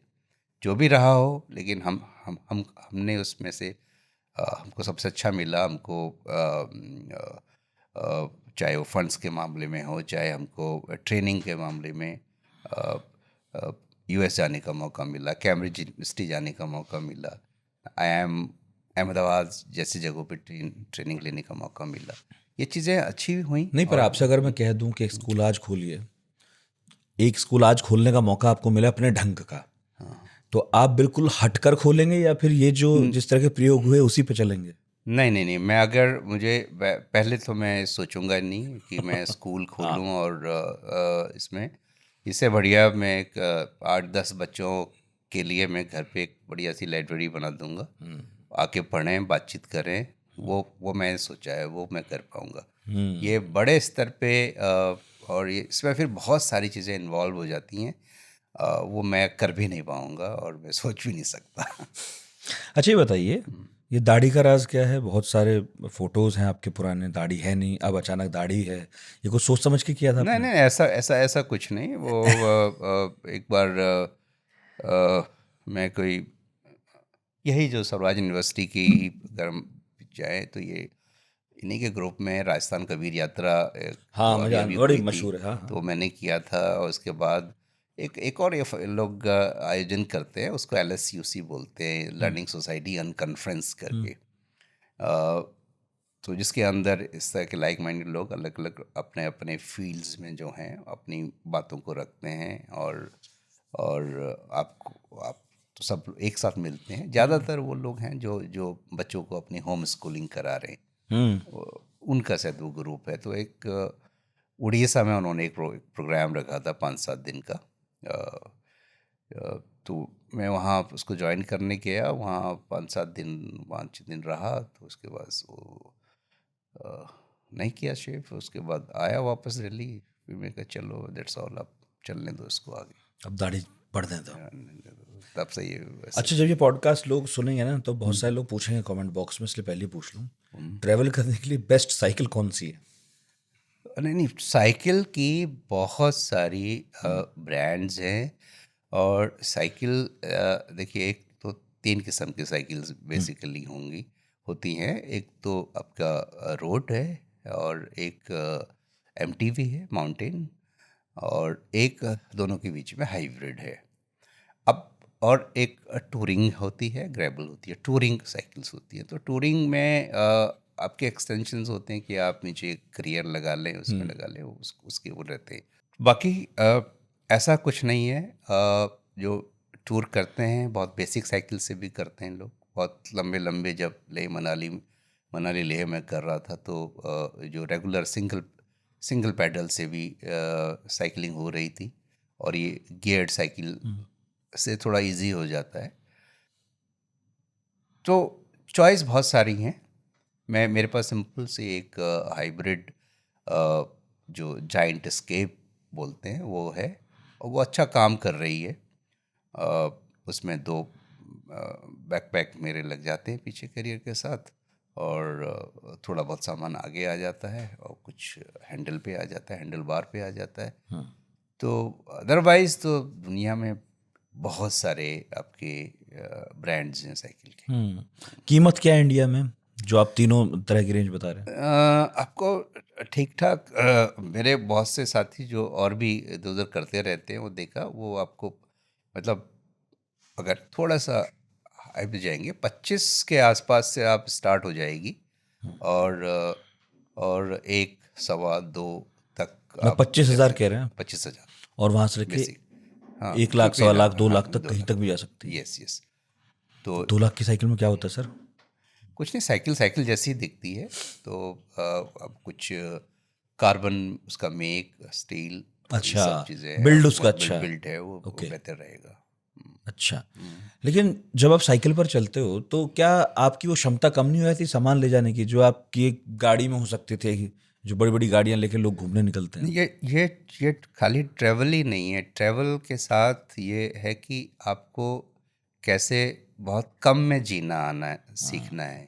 Speaker 2: जो भी रहा हो, लेकिन हमने उसमें से हमको सबसे अच्छा मिला। हमको चाहे वो फंड्स के मामले में हो, चाहे हमको ट्रेनिंग के मामले में US जाने का मौका मिला, कैम्ब्रिज यूनिवर्सिटी जाने का मौका मिला, अहमदाबाद जैसी जगहों पे ट्रेनिंग लेने का मौका मिला। ये चीज़ें अच्छी हुई।
Speaker 1: नहीं, पर आपसे अगर मैं कह दूं कि एक स्कूल आज खोलिए, एक स्कूल आज खोलने का मौका आपको मिला अपने ढंग का, तो आप बिल्कुल हटकर खोलेंगे या फिर ये जो जिस तरह के प्रयोग हुए उसी पे चलेंगे?
Speaker 2: नहीं नहीं नहीं, मैं अगर मुझे पहले तो मैं सोचूंगा नहीं कि मैं स्कूल खोलूं, और इसमें इससे बढ़िया मैं एक 8-10 बच्चों के लिए मैं घर पे एक बढ़िया सी लाइब्रेरी बना दूंगा, आके पढ़ें, बातचीत करें। वो मैंने सोचा है, वो मैं कर पाऊंगा। ये बड़े स्तर पे और ये इसमें फिर बहुत सारी चीज़ें इन्वॉल्व हो जाती हैं, वो मैं कर भी नहीं पाऊंगा, और मैं सोच भी नहीं सकता।
Speaker 1: अच्छा, ये बताइए, ये दाढ़ी का राज क्या है? बहुत सारे फोटोज हैं आपके पुराने, दाढ़ी है नहीं, अब अचानक दाढ़ी है, ये कुछ सोच समझ के किया था
Speaker 2: नहीं
Speaker 1: आपने?
Speaker 2: नहीं, ऐसा ऐसा ऐसा कुछ नहीं। वो एक बार मैं कोई यही जो स्वराज यूनिवर्सिटी की अगर हम जाए तो ये इन्हीं के ग्रुप में राजस्थान कबीर यात्रा
Speaker 1: हाँ,
Speaker 2: अभी
Speaker 1: मुझे
Speaker 2: अभी
Speaker 1: बड़ी
Speaker 2: हुई थी,
Speaker 1: मशहूर है। हाँ, हाँ।
Speaker 2: तो मैंने किया था। और उसके बाद एक और ये लोग आयोजन करते हैं, उसको LSUC बोलते हैं, लर्निंग सोसाइटी अनकॉन्फ्रेंस करके। तो जिसके अंदर इस तरह के लाइक माइंडेड लोग अलग अलग अपने अपने फील्ड्स में जो हैं अपनी बातों को रखते हैं, और आप तो सब एक साथ मिलते हैं। ज़्यादातर वो लोग हैं जो जो बच्चों को अपनी होम स्कूलिंग करा रहे हैं, उनका शायद वो ग्रुप है। तो एक उड़ीसा में उन्होंने एक प्रोग्राम रखा था 5-7 दिन का। तो मैं वहाँ उसको ज्वाइन करने गया, वहाँ 5-7 दिन 5-6 दिन रहा। तो उसके बाद वो नहीं किया शेफ, उसके बाद आया वापस दिल्ली। फिर मैं कहा चलो दैट्स ऑल, अब चलने दो इसको आगे।
Speaker 1: अब दाढ़ी बढ़ दें तो।
Speaker 2: तब से ये वैसे।
Speaker 1: अच्छा, जब ये पॉडकास्ट लोग सुनेंगे ना, तो बहुत सारे लोग पूछेंगे कमेंट बॉक्स में, इसलिए पहले ही पूछ लूँ, ट्रैवल करने के लिए बेस्ट साइकिल कौन सी है?
Speaker 2: नहीं नहीं, साइकिल की बहुत सारी ब्रांड्स हैं। और साइकिल देखिए, एक तो 3 किस्म की साइकिल्स बेसिकली होती हैं। एक तो आपका रोड है, और एक एमटीवी है, माउंटेन, और एक दोनों के बीच में हाइब्रिड है। अब और एक टूरिंग होती है, ग्रेवल होती है, टूरिंग साइकिल्स होती हैं। तो टूरिंग में आपके एक्सटेंशंस होते हैं कि आप नीचे करियर लगा लें, उसमें लगा लें, उसके वो रहते हैं। बाकी ऐसा कुछ नहीं है। जो टूर करते हैं बहुत बेसिक साइकिल से भी करते हैं लोग, बहुत लंबे लंबे। जब मनाली लेह में कर रहा था तो जो रेगुलर सिंगल पैडल से भी साइकिलिंग हो रही थी, और ये गियर्ड साइकिल से थोड़ा इजी हो जाता है। तो चॉइस बहुत सारी हैं। मेरे पास सिंपल से एक हाइब्रिड जो जाइंट एस्केप बोलते हैं वो है, और वो अच्छा काम कर रही है। उसमें 2 बैकपैक मेरे लग जाते हैं पीछे करियर के साथ, और थोड़ा बहुत सामान आगे आ जाता है, और कुछ हैंडल पे आ जाता है, हैंडल बार पे आ जाता है। तो अदरवाइज़ तो दुनिया में बहुत सारे आपके ब्रांड्स हैं साइकिल के।
Speaker 1: कीमत क्या है इंडिया में, जो आप तीनों तरह की रेंज बता रहे हैं?
Speaker 2: आपको ठीक ठाक, मेरे बहुत से साथी जो और भी इधर उधर करते रहते हैं, वो देखा, वो आपको मतलब अगर थोड़ा सा हाई पे जाएंगे 25 के आसपास से आप स्टार्ट हो जाएगी, और 1 सवा 2 तक
Speaker 1: मैं
Speaker 2: आप
Speaker 1: 25,000 कह रहे हैं,
Speaker 2: 25,000
Speaker 1: और वहां से लेके
Speaker 2: बेसिक। हाँ
Speaker 1: 1 लाख,
Speaker 2: ठीक भी
Speaker 1: 1.25 लाख, 2
Speaker 2: हाँ
Speaker 1: लाख तक
Speaker 2: 2
Speaker 1: कहीं
Speaker 2: लाख,
Speaker 1: तक भी जा सकती है।
Speaker 2: Yes yes. तो
Speaker 1: 2 लाख की साइकिल में क्या होता है सर?
Speaker 2: कुछ नहीं, साइकिल जैसी दिखती है। तो अब कुछ कार्बन, उसका मेक, स्टील, और ये
Speaker 1: अच्छा,
Speaker 2: सब चीज़ें हैं।
Speaker 1: बिल्ड
Speaker 2: अब
Speaker 1: उसका अच्छा है।
Speaker 2: बिल्ड है वो
Speaker 1: ओके,
Speaker 2: बेहतर रहेगा।
Speaker 1: अच्छा। लेकिन जब आप साइकिल पर चलते हो तो क्या आपकी वो क्षमता कम नहीं हो जाती सामान ले जाने की, जो आपकी एक गाड़ी में हो सकती थी, जो बड़ी बड़ी गाड़ियां लेके लोग घूमने निकलते हैं?
Speaker 2: ये खाली ट्रैवल ही नहीं है। ट्रैवल के साथ ये है कि आपको कैसे बहुत कम में जीना आना है, सीखना है।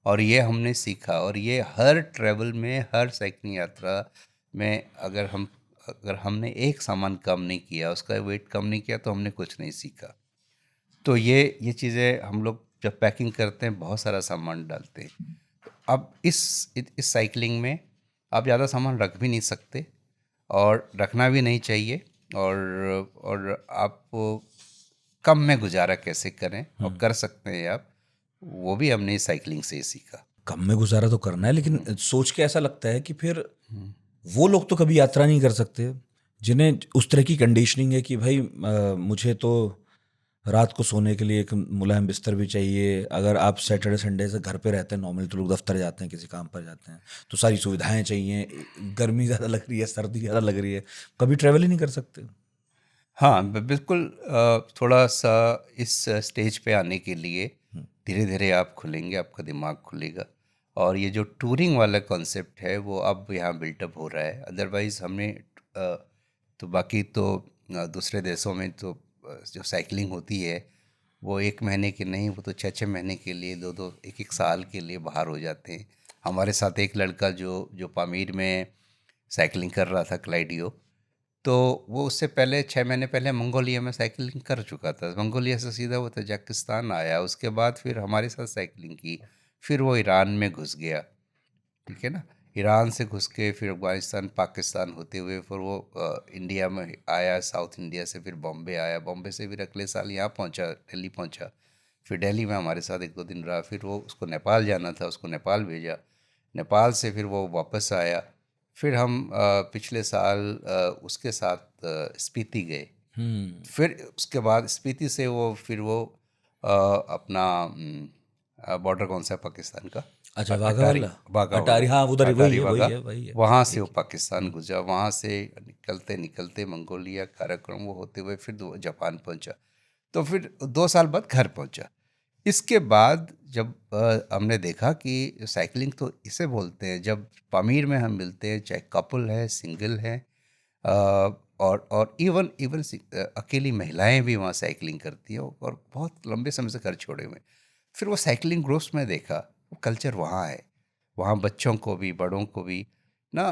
Speaker 2: और ये हमने सीखा, और ये हर ट्रैवल में, हर साइकिल यात्रा में, अगर हमने एक सामान कम नहीं किया, उसका वेट कम नहीं किया, तो हमने कुछ नहीं सीखा। तो ये चीज़ें हम लोग जब पैकिंग करते हैं बहुत सारा सामान डालते हैं। अब इस साइकिलिंग में आप ज़्यादा सामान रख भी नहीं सकते, और रखना भी नहीं चाहिए। और आप कम में गुजारा कैसे करें और कर सकते हैं आप, वो भी हमने इस साइकिलिंग से ही सीखा।
Speaker 1: कम में गुजारा तो करना है, लेकिन सोच के ऐसा लगता है कि फिर वो लोग तो कभी यात्रा नहीं कर सकते जिन्हें उस तरह की कंडीशनिंग है कि भाई मुझे तो रात को सोने के लिए एक मुलायम बिस्तर भी चाहिए। अगर आप सैटरडे संडे से घर पे रहते हैं, नॉर्मली तो लोग दफ्तर जाते हैं, किसी काम पर जाते हैं, तो सारी सुविधाएं चाहिए। गर्मी ज़्यादा लग रही है, सर्दी ज़्यादा लग रही है, कभी ट्रैवल ही नहीं कर सकते।
Speaker 2: हाँ बिल्कुल। थोड़ा सा इस स्टेज पे आने के लिए धीरे धीरे आप खुलेंगे, आपका दिमाग खुलेगा, और ये जो टूरिंग वाला कॉन्सेप्ट है वो अब यहाँ बिल्टअप हो रहा है। अदरवाइज़ हमने तो बाकी तो दूसरे देशों में तो जो साइकिलिंग होती है वो 1 महीने की नहीं, वो तो 6-6 महीने के लिए, 2-2, 1-1 साल के लिए बाहर हो जाते हैं। हमारे साथ एक लड़का जो पामीर में साइकिलिंग कर रहा था, क्लाइडियो, तो वो उससे पहले 6 महीने पहले मंगोलिया में साइकिलिंग कर चुका था। मंगोलिया से सीधा वो तजाकिस्तान आया, उसके बाद फिर हमारे साथ साइकिलिंग की, फिर वो ईरान में घुस गया। ठीक है ना, ईरान से घुस के फिर अफगानिस्तान, पाकिस्तान होते हुए फिर वो इंडिया में आया, साउथ इंडिया से फिर बॉम्बे आया, बॉम्बे से फिर अगले साल यहाँ पहुँचा, दिल्ली पहुँचा, फिर दिल्ली में हमारे साथ 1-2 दिन रहा। फिर वो उसको नेपाल जाना था, उसको नेपाल भेजा, नेपाल से फिर वो वापस आया। फिर हम पिछले साल उसके साथ स्पीति गए। फिर उसके बाद स्पीति से फिर वो अपना बॉर्डर कौन सा है पाकिस्तान का,
Speaker 1: अच्छा, वाघा
Speaker 2: अटारी,
Speaker 1: वाला,
Speaker 2: वाघा
Speaker 1: अटारी,
Speaker 2: वाला,
Speaker 1: हाँ उधर वही
Speaker 2: अटारी
Speaker 1: है, वही
Speaker 2: वाघा।
Speaker 1: है, वही है,
Speaker 2: वहाँ से
Speaker 1: एक
Speaker 2: वो
Speaker 1: ही।
Speaker 2: पाकिस्तान गुजरा, वहाँ से निकलते निकलते मंगोलिया, काराकोरम वो होते हुए फिर जापान पहुँचा। तो फिर 2 साल बाद घर पहुँचा। इसके बाद जब हमने देखा कि साइकिलिंग तो इसे बोलते हैं, जब पामीर में हम मिलते हैं, चाहे कपल है, सिंगल है, और इवन इवन अकेली महिलाएं भी वहाँ साइकिलिंग करती है, और बहुत लंबे समय से घर छोड़े हुए। फिर वो साइकिलिंग ग्रुप्स में देखा, वो कल्चर वहाँ है, वहाँ बच्चों को भी, बड़ों को भी ना,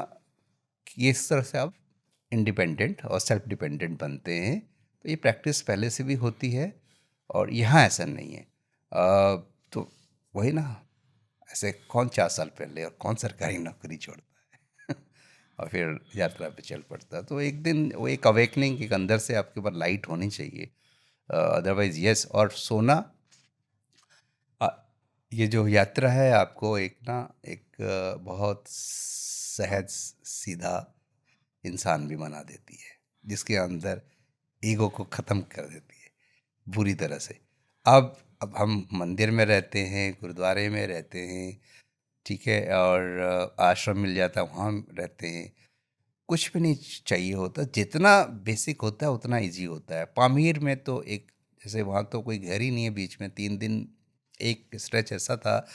Speaker 2: कि इस तरह से आप इंडिपेंडेंट और सेल्फ डिपेंडेंट बनते हैं। तो ये प्रैक्टिस पहले से भी होती है, और यहाँ ऐसा नहीं है। तो वही ना, ऐसे कौन 4 साल पहले और कौन सरकारी नौकरी छोड़ता है और फिर यात्रा पे चल पड़ता है। तो एक दिन वो एक अवेकनिंग, एक अंदर से आपके ऊपर लाइट होनी चाहिए, अदरवाइज यस। और सोना, अ, ये जो यात्रा है आपको एक ना एक बहुत सहज सीधा इंसान भी बना देती है, जिसके अंदर ईगो को ख़त्म कर देती है बुरी तरह से। अब हम मंदिर में रहते हैं, गुरुद्वारे में रहते हैं, ठीक है, और आश्रम मिल जाता है वहाँ रहते हैं, कुछ भी नहीं चाहिए होता, जितना बेसिक होता है उतना इजी होता है। पामीर में तो एक, जैसे वहाँ तो कोई घर ही नहीं है बीच में, 3 दिन एक स्ट्रेच ऐसा था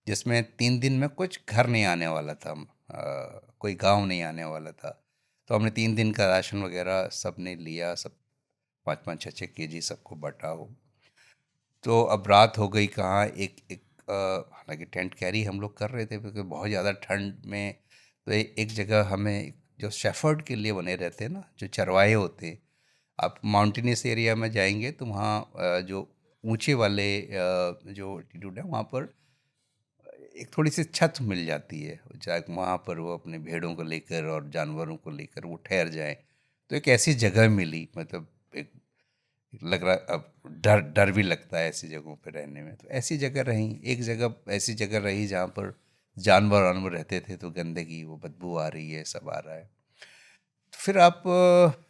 Speaker 2: जिसमें 3 दिन में कुछ घर नहीं आने वाला था, कोई गांव नहीं आने वाला था। तो हमने 3 दिन का राशन वगैरह सब ने लिया, सब 5-5, 6-6 kg सबको बटा हो। तो अब रात हो गई कहाँ, एक एक हालांकि टेंट कैरी हम लोग कर रहे थे क्योंकि बहुत ज़्यादा ठंड में। तो एक जगह हमें, जो शेफर्ड के लिए बने रहते हैं ना, जो चरवाहे होते हैं, आप माउंटेनियस एरिया में जाएंगे तो वहाँ जो ऊंचे वाले जो एल्टीट्यूड है वहाँ पर एक थोड़ी सी छत मिल जाती है, चाहे वहाँ पर वो अपने भेड़ों को लेकर और जानवरों को लेकर वो ठहर जाए। तो एक ऐसी जगह मिली, मतलब एक लग रहा, अब डर डर भी लगता है ऐसी जगहों पर रहने में। तो ऐसी जगह रही, एक जगह ऐसी जगह रही जहाँ पर जानवर वानवर रहते थे, तो गंदगी, वो बदबू आ रही है, सब आ रहा है। तो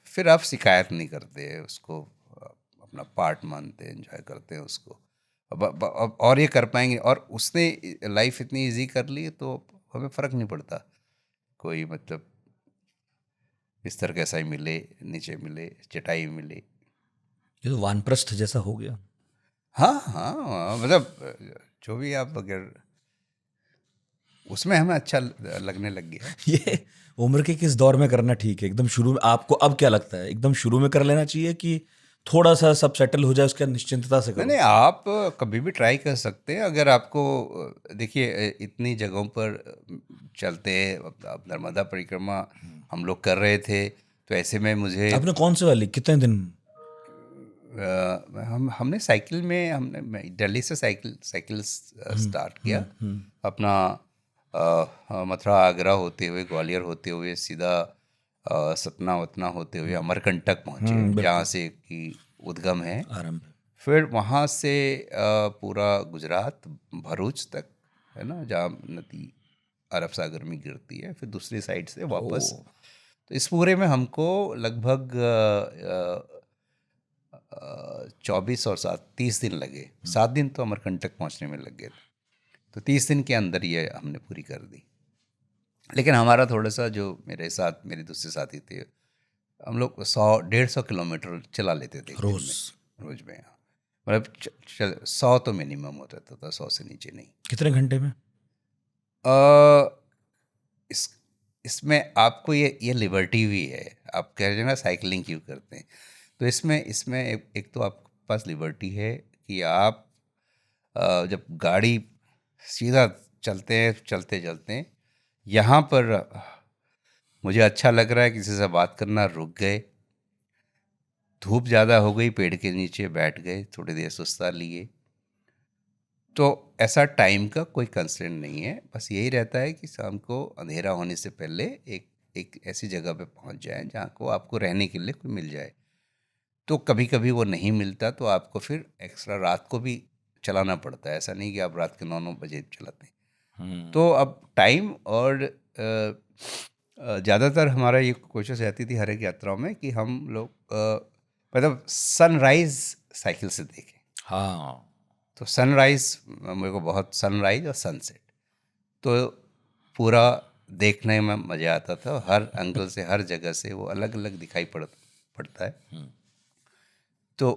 Speaker 2: फिर आप शिकायत नहीं करते उसको, अपना पार्ट मानते हैं, एंजॉय करते हैं उसको। अब और ये कर पाएंगे, और उसने लाइफ इतनी इजी कर ली तो हमें फ़र्क नहीं पड़ता, कोई मतलब बिस्तर कैसा ही मिले, नीचे मिले, चटाई मिले।
Speaker 1: ये तो वानप्रस्थ जैसा हो गया।
Speaker 2: हाँ हाँ, मतलब जो भी आप, अगर उसमें हमें अच्छा लगने लग गया।
Speaker 1: ये उम्र के किस दौर में करना ठीक है? एकदम शुरू में आपको अब क्या लगता है, एकदम शुरू में कर लेना चाहिए कि थोड़ा सा सब सेटल हो जाए उसके बाद निश्चिंतता से
Speaker 2: नहीं
Speaker 1: करो?
Speaker 2: नहीं, आप कभी भी ट्राई कर सकते हैं, अगर आपको देखिए इतनी जगहों पर चलते हैं, अब नर्मदा परिक्रमा हम लोग कर रहे थे, तो ऐसे में मुझे
Speaker 1: आपने कौन से वाली, कितने दिन?
Speaker 2: हमने साइकिल में, मैं दिल्ली से साइकिल स्टार्ट किया अपना, मथुरा आगरा होते हुए, ग्वालियर होते हुए सीधा सतना वतना होते हुए अमरकंटक पहुँचे, जहाँ
Speaker 1: बिल्कुल।
Speaker 2: से कि उद्गम है।
Speaker 1: आरंभ।
Speaker 2: फिर वहाँ से पूरा गुजरात, भरूच तक, है ना, जहाँ नदी अरब सागर में गिरती है, फिर दूसरी साइड से
Speaker 1: ओ।
Speaker 2: वापस। तो इस पूरे में हमको लगभग 24 और 7, 30 दिन लगे। 7 दिन तो अमरकंटक पहुँचने में लग गए थे, तो 30 दिन के अंदर ये हमने पूरी कर दी। लेकिन हमारा थोड़ा सा, जो मेरे साथ मेरे दूसरे साथी थे, हम लोग 100-150 किलोमीटर चला लेते थे एक दिन
Speaker 1: रोज?
Speaker 2: में, रोज में। मतलब 100 तो मिनिमम होता था, 100 से नीचे नहीं।
Speaker 1: कितने घंटे में?
Speaker 2: अ, इस इसमें आपको ये लिबर्टी भी है, आप कह रहे हैं ना साइकिलिंग क्यों करते हैं, तो इसमें एक तो आपके पास लिबर्टी है कि आप जब गाड़ी सीधा चलते हैं, चलते चलते यहाँ पर मुझे अच्छा लग रहा है, किसी से बात करना रुक गए, धूप ज़्यादा हो गई, पेड़ के नीचे बैठ गए, थोड़ी देर सुस्ता लिए, तो ऐसा टाइम का कोई कंस्ट्रेंट नहीं है। बस यही रहता है कि शाम को अंधेरा होने से पहले एक एक ऐसी जगह पे पहुंच जाए जहाँ को आपको रहने के लिए कोई मिल जाए। तो कभी कभी वो नहीं मिलता, तो आपको फिर एक्स्ट्रा रात को भी चलाना पड़ता है, ऐसा नहीं कि आप रात के 9-9 बजे चलाते हैं। तो अब टाइम और ज़्यादातर हमारा ये कोशिश रहती थी हर एक यात्राओं में कि हम लोग मतलब सनराइज़ साइकिल से देखें।
Speaker 1: हाँ।
Speaker 2: तो सनराइज़, मेरे को बहुत सनराइज़ और सनसेट तो पूरा देखने में मज़ा आता था। हर एंगल से, हर जगह से वो अलग अलग दिखाई पड़ता है। तो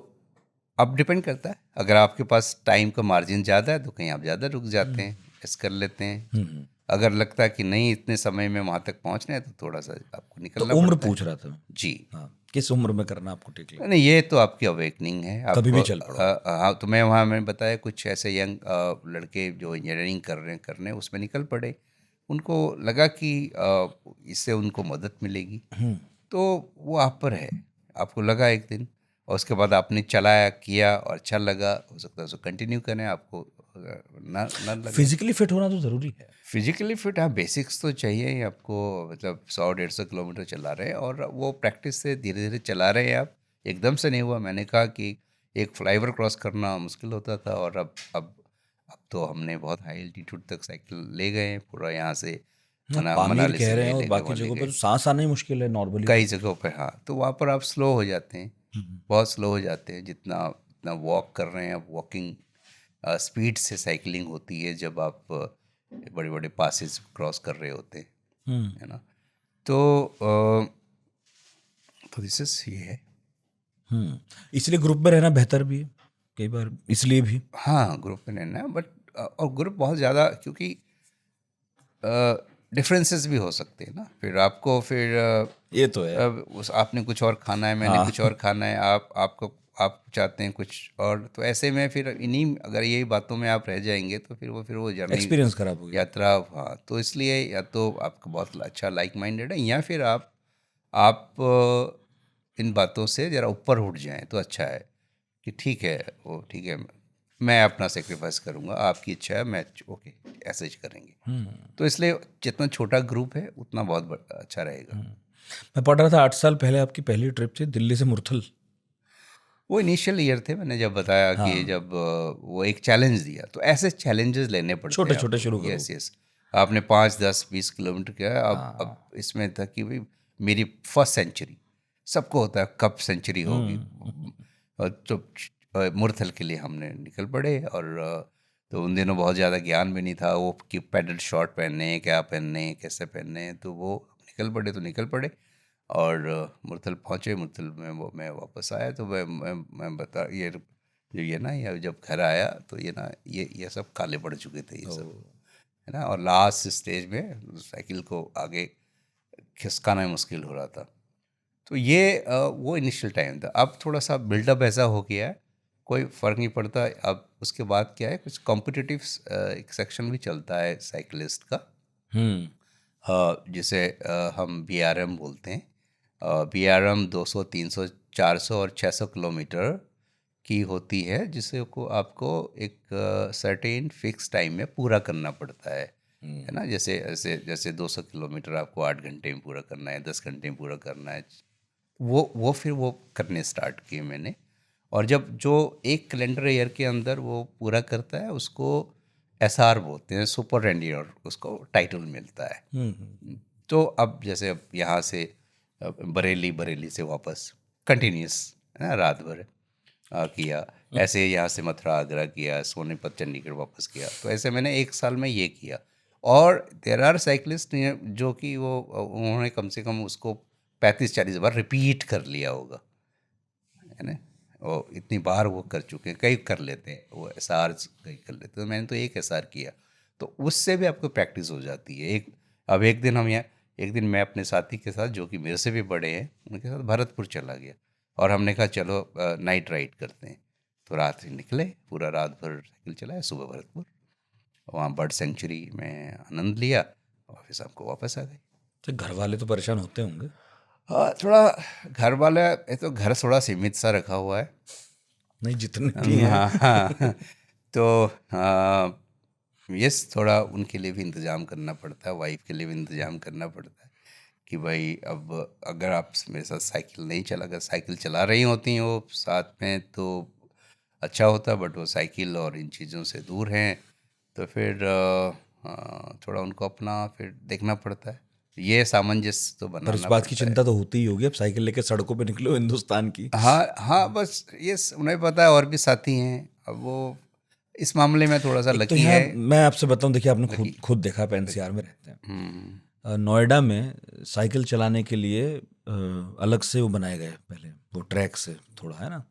Speaker 2: अब डिपेंड करता है, अगर आपके पास टाइम का मार्जिन ज़्यादा है तो कहीं आप ज़्यादा रुक जाते हैं, ऐसे कर लेते हैं। अगर लगता है कि नहीं इतने समय में वहाँ तक पहुँचना है तो थोड़ा सा आपको
Speaker 1: तो
Speaker 2: निकलना
Speaker 1: उम्र
Speaker 2: पड़ता है।
Speaker 1: पूछ रहा था मैं।
Speaker 2: जी।
Speaker 1: हाँ, किस उम्र में करना आपको ठीक लगा?
Speaker 2: नहीं, ये तो आपकी अवेकनिंग है
Speaker 1: कभी
Speaker 2: आपको।
Speaker 1: भी चल पड़ो।
Speaker 2: हाँ, तो मैंने बताया कुछ ऐसे यंग लड़के जो इंजीनियरिंग कर रहे हैं, करने उसमें निकल पड़े। उनको लगा कि इससे उनको मदद मिलेगी, तो वो आप पर है। आपको लगा एक दिन, और उसके बाद आपने चलाया किया और अच्छा लगा, हो सकता है उसको कंटिन्यू करें, आपको ना लगे।
Speaker 1: फिजिकली फिट होना तो ज़रूरी है।
Speaker 2: फिजिकली फिट, हाँ, बेसिक्स तो चाहिए ही आपको। मतलब 100-150 किलोमीटर चला रहे हैं और वो प्रैक्टिस से धीरे धीरे चला रहे हैं आप, एकदम से नहीं हुआ। मैंने कहा कि एक फ्लाईओवर क्रॉस करना मुश्किल होता था और अब तो हमने बहुत हाई एल्टीट्यूड तक साइकिल ले गए हैं, पूरा यहाँ से
Speaker 1: पामीर
Speaker 2: मनाली
Speaker 1: कह
Speaker 2: से
Speaker 1: रहे हैं और
Speaker 2: ले
Speaker 1: बाकी
Speaker 2: ले
Speaker 1: जगहों पे
Speaker 2: गए
Speaker 1: तो सांस आना ही मुश्किल है नॉर्मली।
Speaker 2: कई जगहों पे। हाँ, तो वहाँ पर आप स्लो हो जाते हैं, बहुत स्लो हो जाते हैं। जितना जितना वॉक कर रहे हैं आप, वॉकिंग स्पीड से साइकिलिंग होती है जब आप बड़े बड़े पासेस क्रॉस कर रहे होते हैं, है ना। तो दिस इज ये है।
Speaker 1: इसलिए ग्रुप में रहना बेहतर भी है कई बार, इसलिए भी।
Speaker 2: हाँ, ग्रुप में रहना है, बट और ग्रुप बहुत ज़्यादा, क्योंकि डिफरेंसेस भी हो सकते हैं ना। फिर आपको फिर
Speaker 1: ये तो है।
Speaker 2: अब उस आपने कुछ और खाना है, मैंने कुछ और खाना है, आप चाहते हैं कुछ और, तो ऐसे में फिर इन्हीं, अगर यही बातों में आप रह जाएंगे तो फिर वो जर्नी,
Speaker 1: एक्सपीरियंस खराब हो गया।
Speaker 2: यात्रा। हाँ, तो इसलिए या तो आपका बहुत अच्छा लाइक माइंडेड है, या फिर आप इन बातों से ज़रा ऊपर उठ जाएं तो अच्छा है कि ठीक है, वो ठीक है, मैं अपना सेक्रीफाइस करूँगा, आपकी इच्छा है, मैं ओके, ऐसे ही करेंगे। तो इसलिए जितना छोटा ग्रुप है उतना बहुत अच्छा रहेगा।
Speaker 1: मैं पढ़ रहा था 8 साल पहले आपकी पहली ट्रिप थी दिल्ली से मुरथल।
Speaker 2: वो इनिशियल ईयर थे, मैंने जब बताया कि जब वो एक चैलेंज दिया, तो ऐसे चैलेंजेस लेने पड़ते
Speaker 1: छोटे
Speaker 2: हैं
Speaker 1: छोटे शुरू
Speaker 2: आपको।
Speaker 1: करो।
Speaker 2: यस यस, आपने 5, 10, 20 किलोमीटर किया। अब इसमें था कि भाई मेरी फर्स्ट सेंचुरी, सबको होता है कब सेंचुरी होगी। और तो मुरथल के लिए हमने निकल पड़े, और तो उन दिनों बहुत ज़्यादा ज्ञान भी नहीं था वो कि पैडल शॉर्ट पहनने हैं, क्या पहनने हैं, कैसे पहनने हैं, तो वो निकल पड़े और मुरथल पहुँचे। मुरथल में वो मैं वापस आया तो मैं बता ये ना, ये जब घर आया तो ये सब काले पड़ चुके थे, ये सब, है ना। और लास्ट स्टेज में साइकिल को आगे खिसकाना मुश्किल हो रहा था। तो ये वो इनिशियल टाइम था। अब थोड़ा सा बिल्डअप ऐसा हो गया है, कोई फ़र्क नहीं पड़ता। अब उसके बाद क्या है, कुछ कॉम्पिटिटिव एक सेक्शन भी चलता है साइकिलिस्ट का, जिसे हम BRM बोलते हैं। BRM 200, 300, 400 और 600 किलोमीटर की होती है, जिसे को आपको एक सर्टेन फिक्स टाइम में पूरा करना पड़ता है ना। जैसे 200 किलोमीटर आपको 8 घंटे में पूरा करना है, 10 घंटे में पूरा करना है। वो फिर वो करने स्टार्ट किए मैंने। और जब जो एक कैलेंडर ईयर के अंदर वो पूरा करता है उसको SR बोलते हैं, सुपर रेंडियर, उसको टाइटल मिलता है। तो अब जैसे अब यहाँ से बरेली से वापस कंटिन्यूस, है ना, रात भर किया। ऐसे यहाँ से मथुरा आगरा किया, सोनीपत चंडीगढ़ वापस किया। तो ऐसे मैंने 1 साल में ये किया। और देयर आर साइकिलिस्ट जो कि उन्होंने कम से कम उसको 35-40 बार रिपीट कर लिया होगा, है ना। वो इतनी बार वो कर चुके हैं, कई कर लेते हैं वो SR, कई कर लेते हैं। तो मैंने तो एक SR किया, तो उससे भी आपको प्रैक्टिस हो जाती है। एक दिन मैं अपने साथी के साथ, जो कि मेरे से भी बड़े हैं, उनके साथ भरतपुर चला गया और हमने कहा चलो नाइट राइड करते हैं। तो रात में निकले, पूरा रात भर साइकिल चलाया, सुबह भरतपुर, वहाँ बर्ड सेंचुरी में आनंद लिया और फिर शाम को वापस आ गए।
Speaker 1: तो घर वाले तो परेशान होते होंगे।
Speaker 2: हाँ, थोड़ा घर वाला है, तो घर थोड़ा सीमित सा रखा हुआ है।
Speaker 1: नहीं, जितने भी हैं।
Speaker 2: हाँ, तो यस, थोड़ा उनके लिए भी इंतज़ाम करना पड़ता है, वाइफ के लिए भी इंतज़ाम करना पड़ता है कि भाई अब अगर आप मेरे साथ साइकिल नहीं चला, अगर साइकिल चला रही होती हैं वो साथ में तो अच्छा होता, बट वो साइकिल और इन चीज़ों से दूर हैं, तो फिर थोड़ा उनको अपना फिर देखना पड़ता है। ये सामंजस्य तो
Speaker 1: पर इस
Speaker 2: बनाना
Speaker 1: बात की
Speaker 2: पड़ता है।
Speaker 1: चिंता तो होती ही होगी, अब साइकिल लेके सड़कों पे निकलो हिंदुस्तान की।
Speaker 2: हाँ हाँ, बस ये उन्हें पता है, और भी साथी हैं। अब वो इस मामले में थोड़ा सा
Speaker 1: एक तो
Speaker 2: लकी
Speaker 1: यहाँ
Speaker 2: है।
Speaker 1: मैं आपसे बताऊं, देखिए आपने खुद देखा, आप NCR में रहते हैं। नोएडा में साइकिल चलाने के लिए अलग से वो बनाए गए पहले, वो ट्रैक से थोड़ा, है ना।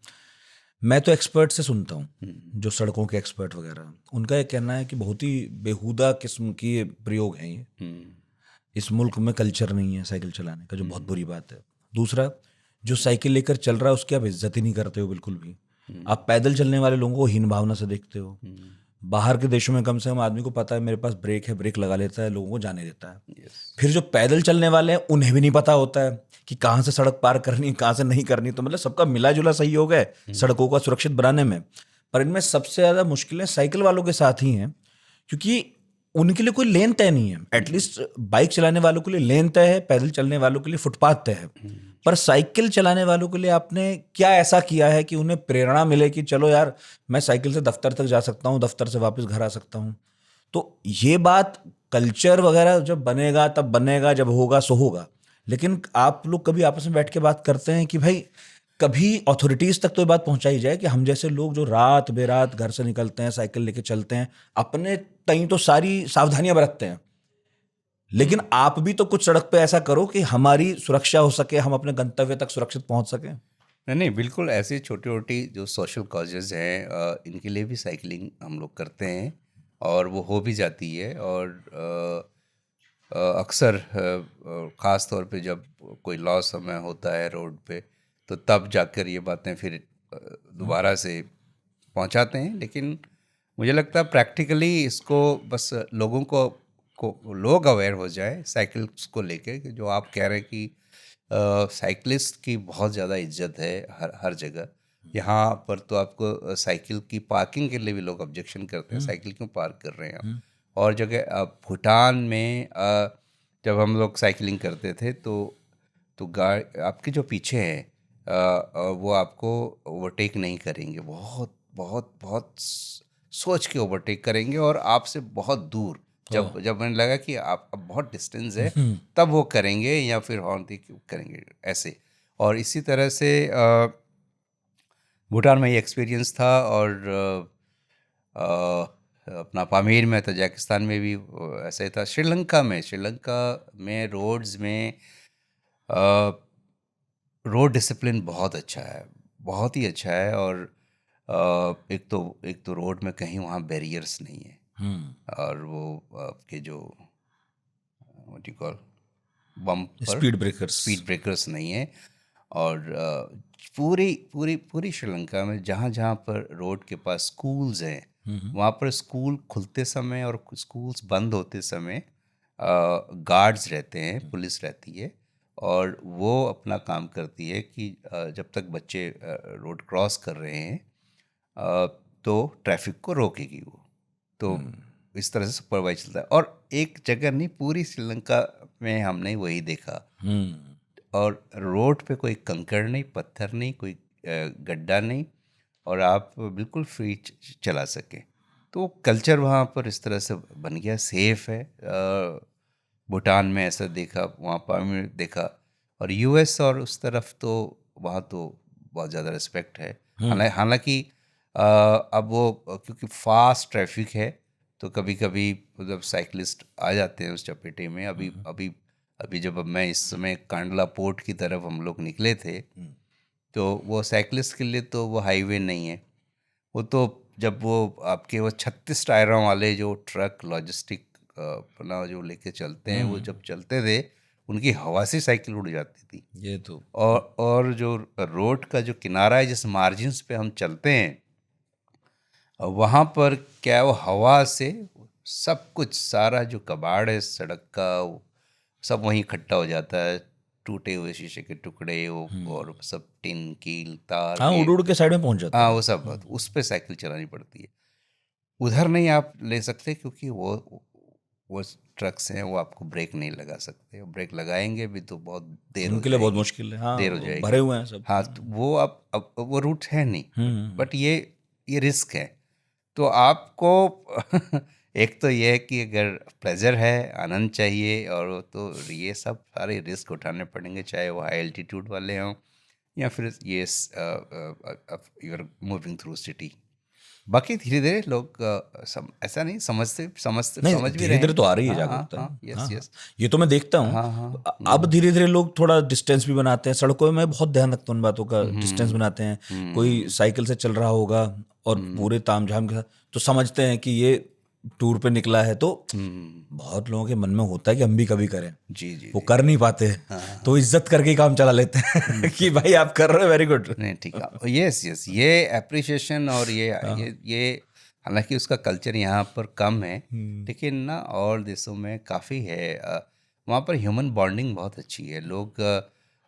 Speaker 1: मैं तो एक्सपर्ट से सुनता हूँ, जो सड़कों के एक्सपर्ट वगैरह, उनका ये कहना है कि बहुत ही बेहुदा किस्म की ये प्रयोग हैं ये। इस मुल्क में कल्चर नहीं है साइकिल चलाने का, जो बहुत बुरी बात है। दूसरा, जो साइकिल लेकर चल रहा है उसकी आप इज्जत ही नहीं करते हो बिल्कुल भी। आप पैदल चलने वाले लोगों को हीन भावना से देखते हो। बाहर के देशों में कम से कम आदमी को पता है मेरे पास ब्रेक है, ब्रेक लगा लेता है, लोगों को जाने देता है। फिर जो पैदल चलने वाले हैं उन्हें भी नहीं पता होता है कि कहाँ से सड़क पार करनी, कहाँ से नहीं करनी, तो मतलब सबका मिला जुला सहयोग है सड़कों का सुरक्षित बनाने में। पर इनमें सबसे ज़्यादा मुश्किलें साइकिल वालों के साथ ही हैं, क्योंकि उनके लिए कोई लेन तय नहीं है। एटलीस्ट बाइक चलाने वालों के लिए लेन तय है, पैदल चलने वालों के लिए फुटपाथ तय है। पर साइकिल चलाने वालों के लिए आपने क्या ऐसा किया है कि उन्हें प्रेरणा मिले कि चलो यार, मैं साइकिल से दफ्तर तक जा सकता हूँ, दफ्तर से वापस घर आ सकता हूँ? तो ये बात कल्चर वगैरह जब बनेगा तब बनेगा, जब होगा सो होगा। लेकिन आप लोग कभी आपस में बैठ के बात करते हैं कि भाई कभी अथॉरिटीज तक तो ये बात पहुंचाई जाए कि हम जैसे लोग जो रात बेरात घर से निकलते हैं, साइकिल लेके चलते हैं, अपने तई तो सारी सावधानियां बरतते हैं, लेकिन आप भी तो कुछ सड़क पे ऐसा करो कि हमारी सुरक्षा हो सके, हम अपने गंतव्य तक सुरक्षित पहुंच सकें।
Speaker 2: नहीं नहीं, बिल्कुल ऐसी छोटी छोटी जो सोशल कॉजेज़ हैं इनके लिए भी साइकिलिंग हम लोग करते हैं और वो हो भी जाती है। और अक्सर ख़ास तौर पे जब कोई लॉ समय होता है रोड पे, तो तब जाकर ये बातें फिर दोबारा से पहुंचाते हैं। लेकिन मुझे लगता है प्रैक्टिकली इसको बस लोगों को लोग अवेयर हो जाए साइकिल्स को लेके, कि जो आप कह रहे हैं कि साइकिलिस्ट की बहुत ज़्यादा इज्जत है हर हर जगह। यहाँ पर तो आपको साइकिल की पार्किंग के लिए भी लोग ऑब्जेक्शन करते हैं, साइकिल क्यों पार्क कर रहे हैं आप। और जगह भूटान में जब हम लोग साइकिलिंग करते थे तो गाड़ी आपके जो पीछे हैं वो आपको ओवरटेक नहीं करेंगे, बहुत बहुत बहुत सोच के ओवरटेक करेंगे, और आपसे बहुत दूर जब जब मैंने लगा कि आप अब बहुत डिस्टेंस है तब वो करेंगे, या फिर हॉर्न दे के करेंगे ऐसे। और इसी तरह से भूटान में ये एक्सपीरियंस था। और अपना पामीर में, तजाकिस्तान में भी ऐसा ही था। श्रीलंका में रोड्स में रोड डिसिप्लिन बहुत अच्छा है, बहुत ही अच्छा है। और एक तो रोड में कहीं वहाँ बैरियर्स नहीं है, और वो आपके जो what you call bumper
Speaker 1: speed breakers
Speaker 2: नहीं है। और पूरी पूरी पूरी श्रीलंका में जहाँ जहाँ पर रोड के पास स्कूल्स हैं, वहाँ पर स्कूल खुलते समय और स्कूल्स बंद होते समय गार्ड्स रहते हैं, पुलिस रहती है, और वो अपना काम करती है कि जब तक बच्चे रोड क्रॉस कर रहे हैं तो ट्रैफिक को रोकेगी वो। तो इस तरह से सुपरवाइज चलता है। और एक जगह नहीं, पूरी श्रीलंका में हमने वही देखा। और रोड पे कोई कंकड़ नहीं, पत्थर नहीं, कोई गड्ढा नहीं, और आप बिल्कुल फ्री चला सकें। तो कल्चर वहाँ पर इस तरह से बन गया, सेफ है। भूटान में ऐसा देखा, वहाँ पर भी देखा। और यूएस और उस तरफ तो वहाँ तो बहुत ज़्यादा रिस्पेक्ट है। हालांकि अब वो क्योंकि फास्ट ट्रैफिक है, तो कभी कभी मतलब साइकिलिस्ट आ जाते हैं उस चपेटे में। अभी जब मैं इस समय कांडला पोर्ट की तरफ हम लोग निकले थे, तो वो साइकिलिस्ट के लिए तो वो हाईवे नहीं है। वो तो जब वो आपके वो 36 टायरों वाले जो ट्रक लॉजिस्टिक अपना जो लेके चलते हैं, वो जब चलते थे उनकी हवा से साइकिल उड़ जाती थी।
Speaker 1: ये तो
Speaker 2: और जो रोड का जो किनारा है, जिस मार्जिन्स पे हम चलते हैं, वहाँ पर क्या वो हवा से सब कुछ, सारा जो कबाड़ है सड़क का, वो सब वहीं इकट्ठा हो जाता है। टूटे हुए शीशे के टुकड़े, वो और सब टिन कील तार,
Speaker 1: हाँ, उड़ उड़ के साइड में पहुंच जाता
Speaker 2: हाँ
Speaker 1: है।
Speaker 2: वो सब, उस पे साइकिल चलानी पड़ती है। उधर नहीं आप ले सकते, क्योंकि वो ट्रक्स हैं, वो आपको ब्रेक नहीं लगा सकते। ब्रेक लगाएंगे भी तो बहुत देर हो
Speaker 1: उनके लिए बहुत
Speaker 2: जाएगी,
Speaker 1: मुश्किल है। हाँ,
Speaker 2: देर हो
Speaker 1: वो
Speaker 2: जाएगी।
Speaker 1: भरे हुए हैं सब।
Speaker 2: हाँ, तो वो अब वो रूट है नहीं। बट ये रिस्क है। तो आपको एक तो ये है कि अगर प्लेजर है, आनंद चाहिए, और वो तो ये सब सारे रिस्क उठाने पड़ेंगे, चाहे वो हाई एल्टीट्यूड वाले हों या फिर ये you are moving through city. बाकी धीरे धीरे लोग ऐसा नहीं
Speaker 1: नहीं,
Speaker 2: समझ भी
Speaker 1: धीरे
Speaker 2: रहे
Speaker 1: धीरे
Speaker 2: हैं।
Speaker 1: तो आ रही है
Speaker 2: हाँ हाँ
Speaker 1: जागरूकता।
Speaker 2: हाँ, यस
Speaker 1: हाँ, हाँ,
Speaker 2: यस।
Speaker 1: ये तो मैं देखता हूँ।
Speaker 2: हाँ हाँ।
Speaker 1: अब धीरे धीरे लोग थोड़ा डिस्टेंस भी बनाते हैं सड़कों में। मैं बहुत ध्यान रखता हूँ उन बातों का, डिस्टेंस बनाते हैं। कोई साइकिल से चल रहा होगा और पूरे तामझाम के साथ, तो समझते हैं कि ये टूर पे निकला है। तो बहुत लोगों के मन में होता है कि हम भी कभी करें,
Speaker 2: जी जी
Speaker 1: वो
Speaker 2: जी।
Speaker 1: कर नहीं पाते, तो इज्जत करके ही काम चला लेते हैं कि भाई आप कर रहे हो, वेरी गुड।
Speaker 2: नहीं ठीक है, यस यस, ये अप्रिशिएशन और ये हालांकि उसका कल्चर यहाँ पर कम है, लेकिन ना और देशों में काफ़ी है। वहाँ पर ह्यूमन बॉन्डिंग बहुत अच्छी है। लोग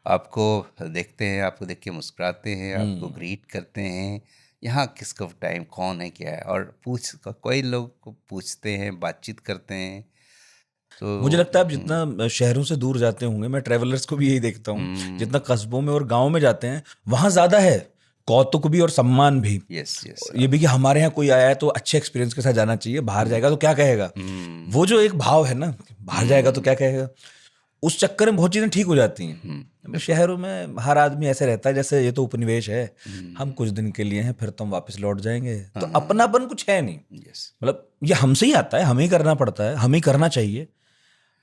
Speaker 2: आपको देखते हैं, आपको देख के मुस्कुराते हैं, आपको ग्रीट करते हैं, यहाँ किसका टाइम, कौन है, क्या है, और कोई लोग को पूछते हैं, बातचीत करते हैं।
Speaker 1: मुझे
Speaker 2: तो
Speaker 1: लगता है आप जितना शहरों से दूर जाते होंगे, मैं ट्रेवलर्स को भी यही देखता हूँ,
Speaker 2: हम्म,
Speaker 1: जितना कस्बों में और गाँव में जाते हैं, वहाँ ज़्यादा है कौतुक भी और सम्मान भी।
Speaker 2: यस यस,
Speaker 1: ये भी कि हमारे यहाँ कोई आया है तो अच्छे एक्सपीरियंस के साथ जाना चाहिए, बाहर जाएगा तो क्या कहेगा,
Speaker 2: हम्म
Speaker 1: वो जो एक भाव है ना, बाहर जाएगा तो
Speaker 2: हम्म
Speaker 1: क्या कहेगा, उस चक्कर में बहुत चीज़ें ठीक हो जाती हैं। अब
Speaker 2: बिल्कुल,
Speaker 1: शहरों में हर आदमी ऐसे रहता है जैसे ये तो उपनिवेश है, हम
Speaker 2: हम्म,
Speaker 1: कुछ दिन के लिए हैं फिर तो हम वापस लौट जाएंगे, तो
Speaker 2: हाँ,
Speaker 1: अपनापन कुछ है नहीं।
Speaker 2: यस,
Speaker 1: मतलब ये हमसे ही आता है, हमें ही करना पड़ता है, हमें ही करना चाहिए।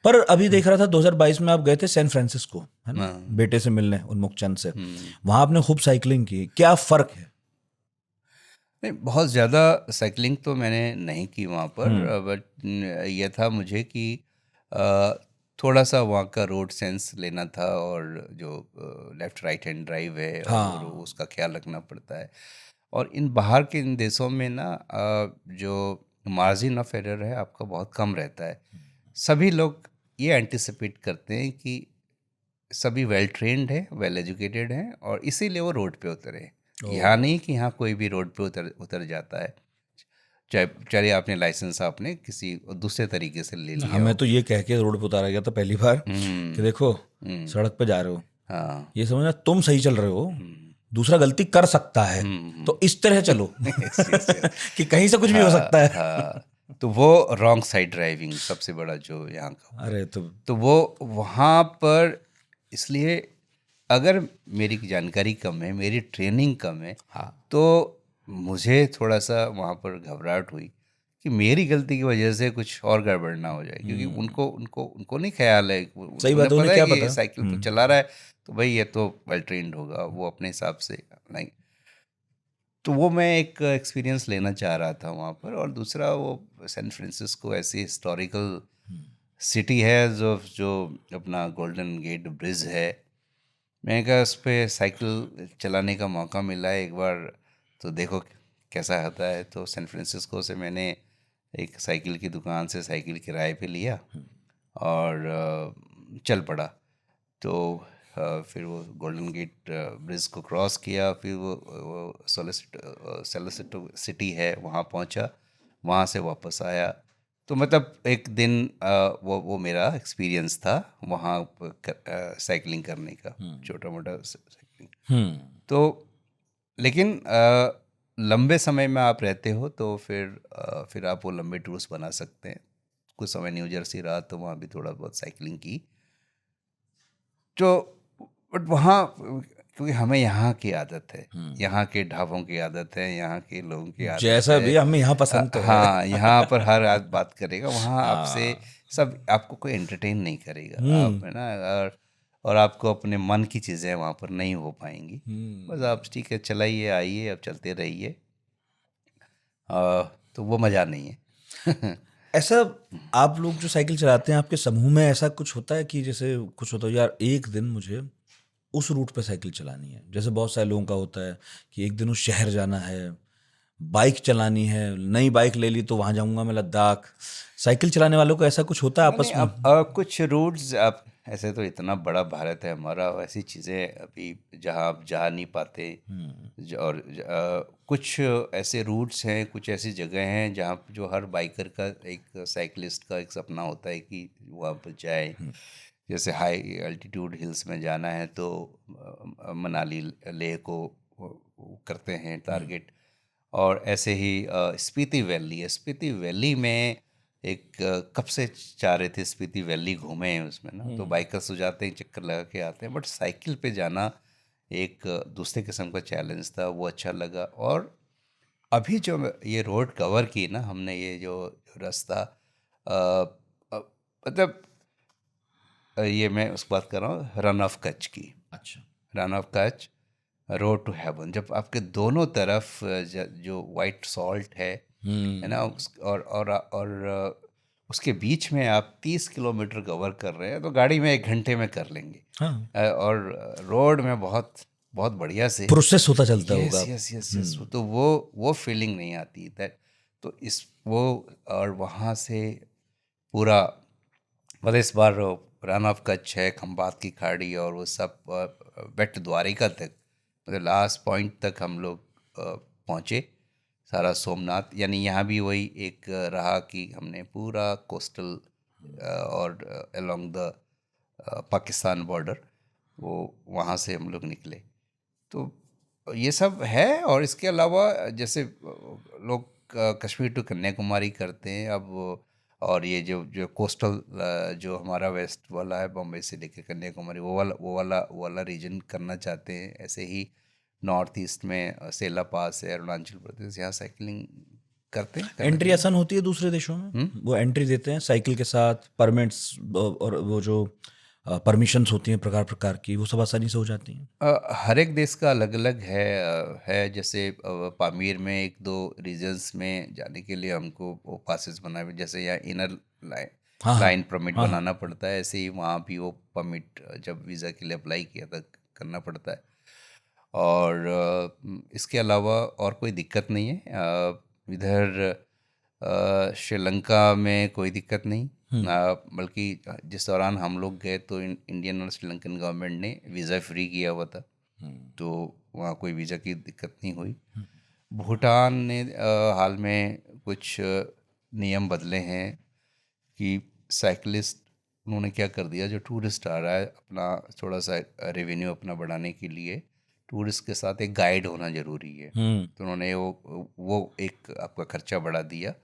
Speaker 1: पर अभी देख रहा था 2022 में आप गए थे सैन फ्रांसिस्को, है ना,
Speaker 2: हाँ,
Speaker 1: बेटे से मिलने उन्मुख चंद से,
Speaker 2: हम्म।
Speaker 1: वहां आपने खूब साइकिलिंग की, क्या फर्क है?
Speaker 2: नहीं, बहुत ज़्यादा साइकिलिंग तो मैंने नहीं की वहाँ पर,
Speaker 1: हम्म।
Speaker 2: बट ये था मुझे कि अ, थोड़ा सा वहाँ का रोड सेंस लेना था, और जो लेफ़्ट राइट हैंड ड्राइव है और
Speaker 1: हाँ।
Speaker 2: उसका ख्याल रखना पड़ता है। और इन बाहर के इन देशों में ना जो मार्जिन ऑफ एरर है आपका बहुत कम रहता है। सभी लोग ये एंटिसिपेट करते हैं कि सभी वेल ट्रेन्ड हैं, वेल एजुकेटेड हैं, और इसीलिए वो रोड पे उतरे हैं।
Speaker 1: ओ।
Speaker 2: यहाँ नहीं कि यहाँ कोई भी रोड पे उतर उतर जाता है, चाहे चलिए आपने लाइसेंस आपने किसी दूसरे तरीके से ले लिया
Speaker 1: हमें
Speaker 2: हो।
Speaker 1: तो ये कह के रोड पे उतारा गया था पहली बार कि
Speaker 2: हम्म
Speaker 1: देखो
Speaker 2: हम्म
Speaker 1: सड़क पे जा रहे हो,
Speaker 2: हाँ,
Speaker 1: ये समझना तुम सही चल रहे हो,
Speaker 2: हम्म
Speaker 1: दूसरा गलती कर सकता है,
Speaker 2: हम्म
Speaker 1: तो इस तरह चलो
Speaker 2: यस यस यस,
Speaker 1: कि कहीं से कुछ भी हो
Speaker 2: हाँ
Speaker 1: सकता है।
Speaker 2: हाँ। तो वो रॉन्ग साइड ड्राइविंग सबसे बड़ा जो यहाँ का हुआ है।
Speaker 1: अरे तो
Speaker 2: तो वो वहाँ पर, इसलिए अगर मेरी जानकारी कम है, मेरी ट्रेनिंग कम है,
Speaker 1: हाँ।
Speaker 2: तो मुझे थोड़ा सा वहाँ पर घबराहट हुई कि मेरी गलती की वजह से कुछ और गड़बड़ ना हो जाए, क्योंकि उनको उनको उनको नहीं ख्याल है,
Speaker 1: सही
Speaker 2: उन्हें
Speaker 1: बात है,
Speaker 2: पता
Speaker 1: उन्हें
Speaker 2: है
Speaker 1: क्या
Speaker 2: कि ये
Speaker 1: पता।
Speaker 2: साइकिल तो चला रहा है, तो भाई ये तो वेल ट्रेंड होगा, वो अपने हिसाब से नहीं। तो वो मैं एक एक्सपीरियंस लेना चाह रहा था वहाँ पर। और दूसरा, वो सैन फ्रांसिस्को ऐसी हिस्टोरिकल सिटी है जो जो अपना गोल्डन गेट ब्रिज है, मैंने कहा उस पर साइकिल चलाने का मौका मिला है एक बार, तो देखो कैसा होता है। तो सैन फ्रांसिस्को से मैंने एक साइकिल की दुकान से साइकिल किराए पे लिया और चल पड़ा। तो फिर वो गोल्डन गेट ब्रिज को क्रॉस किया, फिर वो सोलिसिटो सिटी है वहाँ पहुँचा, वहाँ से वापस आया। तो मतलब एक दिन वो मेरा एक्सपीरियंस था वहाँ साइकिलिंग करने का, छोटा मोटा साइकिलिंग।
Speaker 1: हम्म।
Speaker 2: तो लेकिन लंबे समय में आप रहते हो तो फिर आप वो लंबे टूर्स बना सकते हैं। कुछ समय न्यू जर्सी रहा तो वहाँ भी थोड़ा बहुत साइकिलिंग की। जो बट वहाँ क्योंकि हमें यहाँ की आदत है, यहाँ के ढाबों की आदत है, यहाँ के लोगों की आदत
Speaker 1: जैसा
Speaker 2: है।
Speaker 1: भी हमें यहाँ पसंद तो है।
Speaker 2: हाँ, यहाँ पर हर आदमी बात करेगा, वहाँ आपसे
Speaker 1: हाँ।
Speaker 2: सब आपको कोई एंटरटेन नहीं करेगा, आप
Speaker 1: हम्म।
Speaker 2: है ना। और आपको अपने मन की चीज़ें वहाँ पर नहीं हो पाएंगी। बस आप ठीक है चलाइए, आइए, अब चलते रहिए। तो वो मज़ा नहीं है।
Speaker 1: ऐसा आप लोग जो साइकिल चलाते हैं आपके समूह में ऐसा कुछ होता है कि जैसे कुछ होता है यार एक दिन मुझे उस रूट पे साइकिल चलानी है, जैसे बहुत सारे लोगों का होता है कि एक दिन उस शहर जाना है, बाइक चलानी है, नई बाइक ले ली तो वहां जाऊंगा मैं लद्दाख। साइकिल चलाने वालों को ऐसा कुछ होता है
Speaker 2: नहीं
Speaker 1: आपस
Speaker 2: नहीं,
Speaker 1: में?
Speaker 2: अब कुछ रूट्स, आप ऐसे तो इतना बड़ा भारत है हमारा, ऐसी चीज़ें अभी जहाँ आप जा नहीं पाते। और कुछ ऐसे रूट्स हैं, कुछ ऐसी जगह हैं जहाँ जो हर बाइकर का, एक साइकिलिस्ट का एक सपना होता है कि वहाँ पर जाए। जैसे हाई अल्टीट्यूड हिल्स में जाना है तो मनाली लेह को वो करते हैं टारगेट। और ऐसे ही स्पीति वैली है, स्पीति वैली में एक कब से चाह रहे थे स्पीति वैली घूमें उसमें ना, तो बाइकर्स हो जाते हैं, चक्कर लगा के आते हैं, बट साइकिल पे जाना एक दूसरे किस्म का चैलेंज था, वो अच्छा लगा। और अभी जो ये रोड कवर की ना हमने, ये जो रास्ता मतलब ये मैं उस बात कर रहा हूँ रन ऑफ कच्छ की,
Speaker 1: अच्छा।
Speaker 2: Run of Kutch, road to heaven. जब आपके दोनों तरफ जो वाइट सॉल्ट है ना, और उसके बीच में आप 30 किलोमीटर कवर कर रहे हैं, तो गाड़ी में 1 घंटे में कर लेंगे।
Speaker 1: हाँ।
Speaker 2: और रोड में बहुत बहुत बढ़िया से,
Speaker 1: प्रोसेस होता चलता होगा।
Speaker 2: यस यस यस यस, तो वो फीलिंग नहीं आती दैट। तो इस वो और वहाँ से पूरा, मतलब इस बार रन ऑफ कच्छ है, खंबात की खाड़ी, और वो सब बेट द्वारिका तक, मतलब लास्ट पॉइंट तक हम लोग पहुँचे, सारा सोमनाथ। यानी यहाँ भी वही एक रहा कि हमने पूरा कोस्टल और अलोंग द पाकिस्तान बॉर्डर, वो वहाँ से हम लोग निकले। तो ये सब है। और इसके अलावा जैसे लोग कश्मीर टू कन्याकुमारी करते हैं अब, और ये जो कोस्टल जो हमारा वेस्ट वाला है, बॉम्बे से लेकर कन्याकुमारी, वो वाला रीजन करना चाहते हैं। ऐसे ही नॉर्थ ईस्ट में सेला पास है, अरुणाचल प्रदेश, यहाँ साइकिलिंग करते हैं।
Speaker 1: एंट्री आसान होती है दूसरे देशों में? वो एंट्री देते हैं साइकिल के साथ, परमिट्स और वो जो परमिशंस होती हैं प्रकार प्रकार की, वो सब आसानी से हो जाती हैं?
Speaker 2: हर एक देश का अलग अलग है। जैसे पामीर में एक दो रीजन्स में जाने के लिए हमको वो पासेस बनाए हुए, जैसे यहाँ इनर
Speaker 1: हाँ
Speaker 2: लाइन परमिट
Speaker 1: हाँ
Speaker 2: बनाना पड़ता है, ऐसे ही वहाँ भी वो परमिट जब वीज़ा के लिए अप्लाई किया था करना पड़ता है। और इसके अलावा और कोई दिक्कत नहीं है। इधर श्रीलंका में कोई दिक्कत नहीं, बल्कि जिस दौरान हम लोग गए तो इंडियन और श्रीलंकन गवर्नमेंट ने वीज़ा फ्री किया हुआ था, तो वहाँ कोई वीज़ा की दिक्कत नहीं हुई। भूटान ने हाल में कुछ नियम बदले हैं कि साइकिलिस्ट, उन्होंने क्या कर दिया, जो टूरिस्ट आ रहा है अपना थोड़ा सा रेवेन्यू अपना बढ़ाने के लिए, टूरिस्ट के साथ एक गाइड होना ज़रूरी है। तो उन्होंने वो एक आपका खर्चा बढ़ा दिया,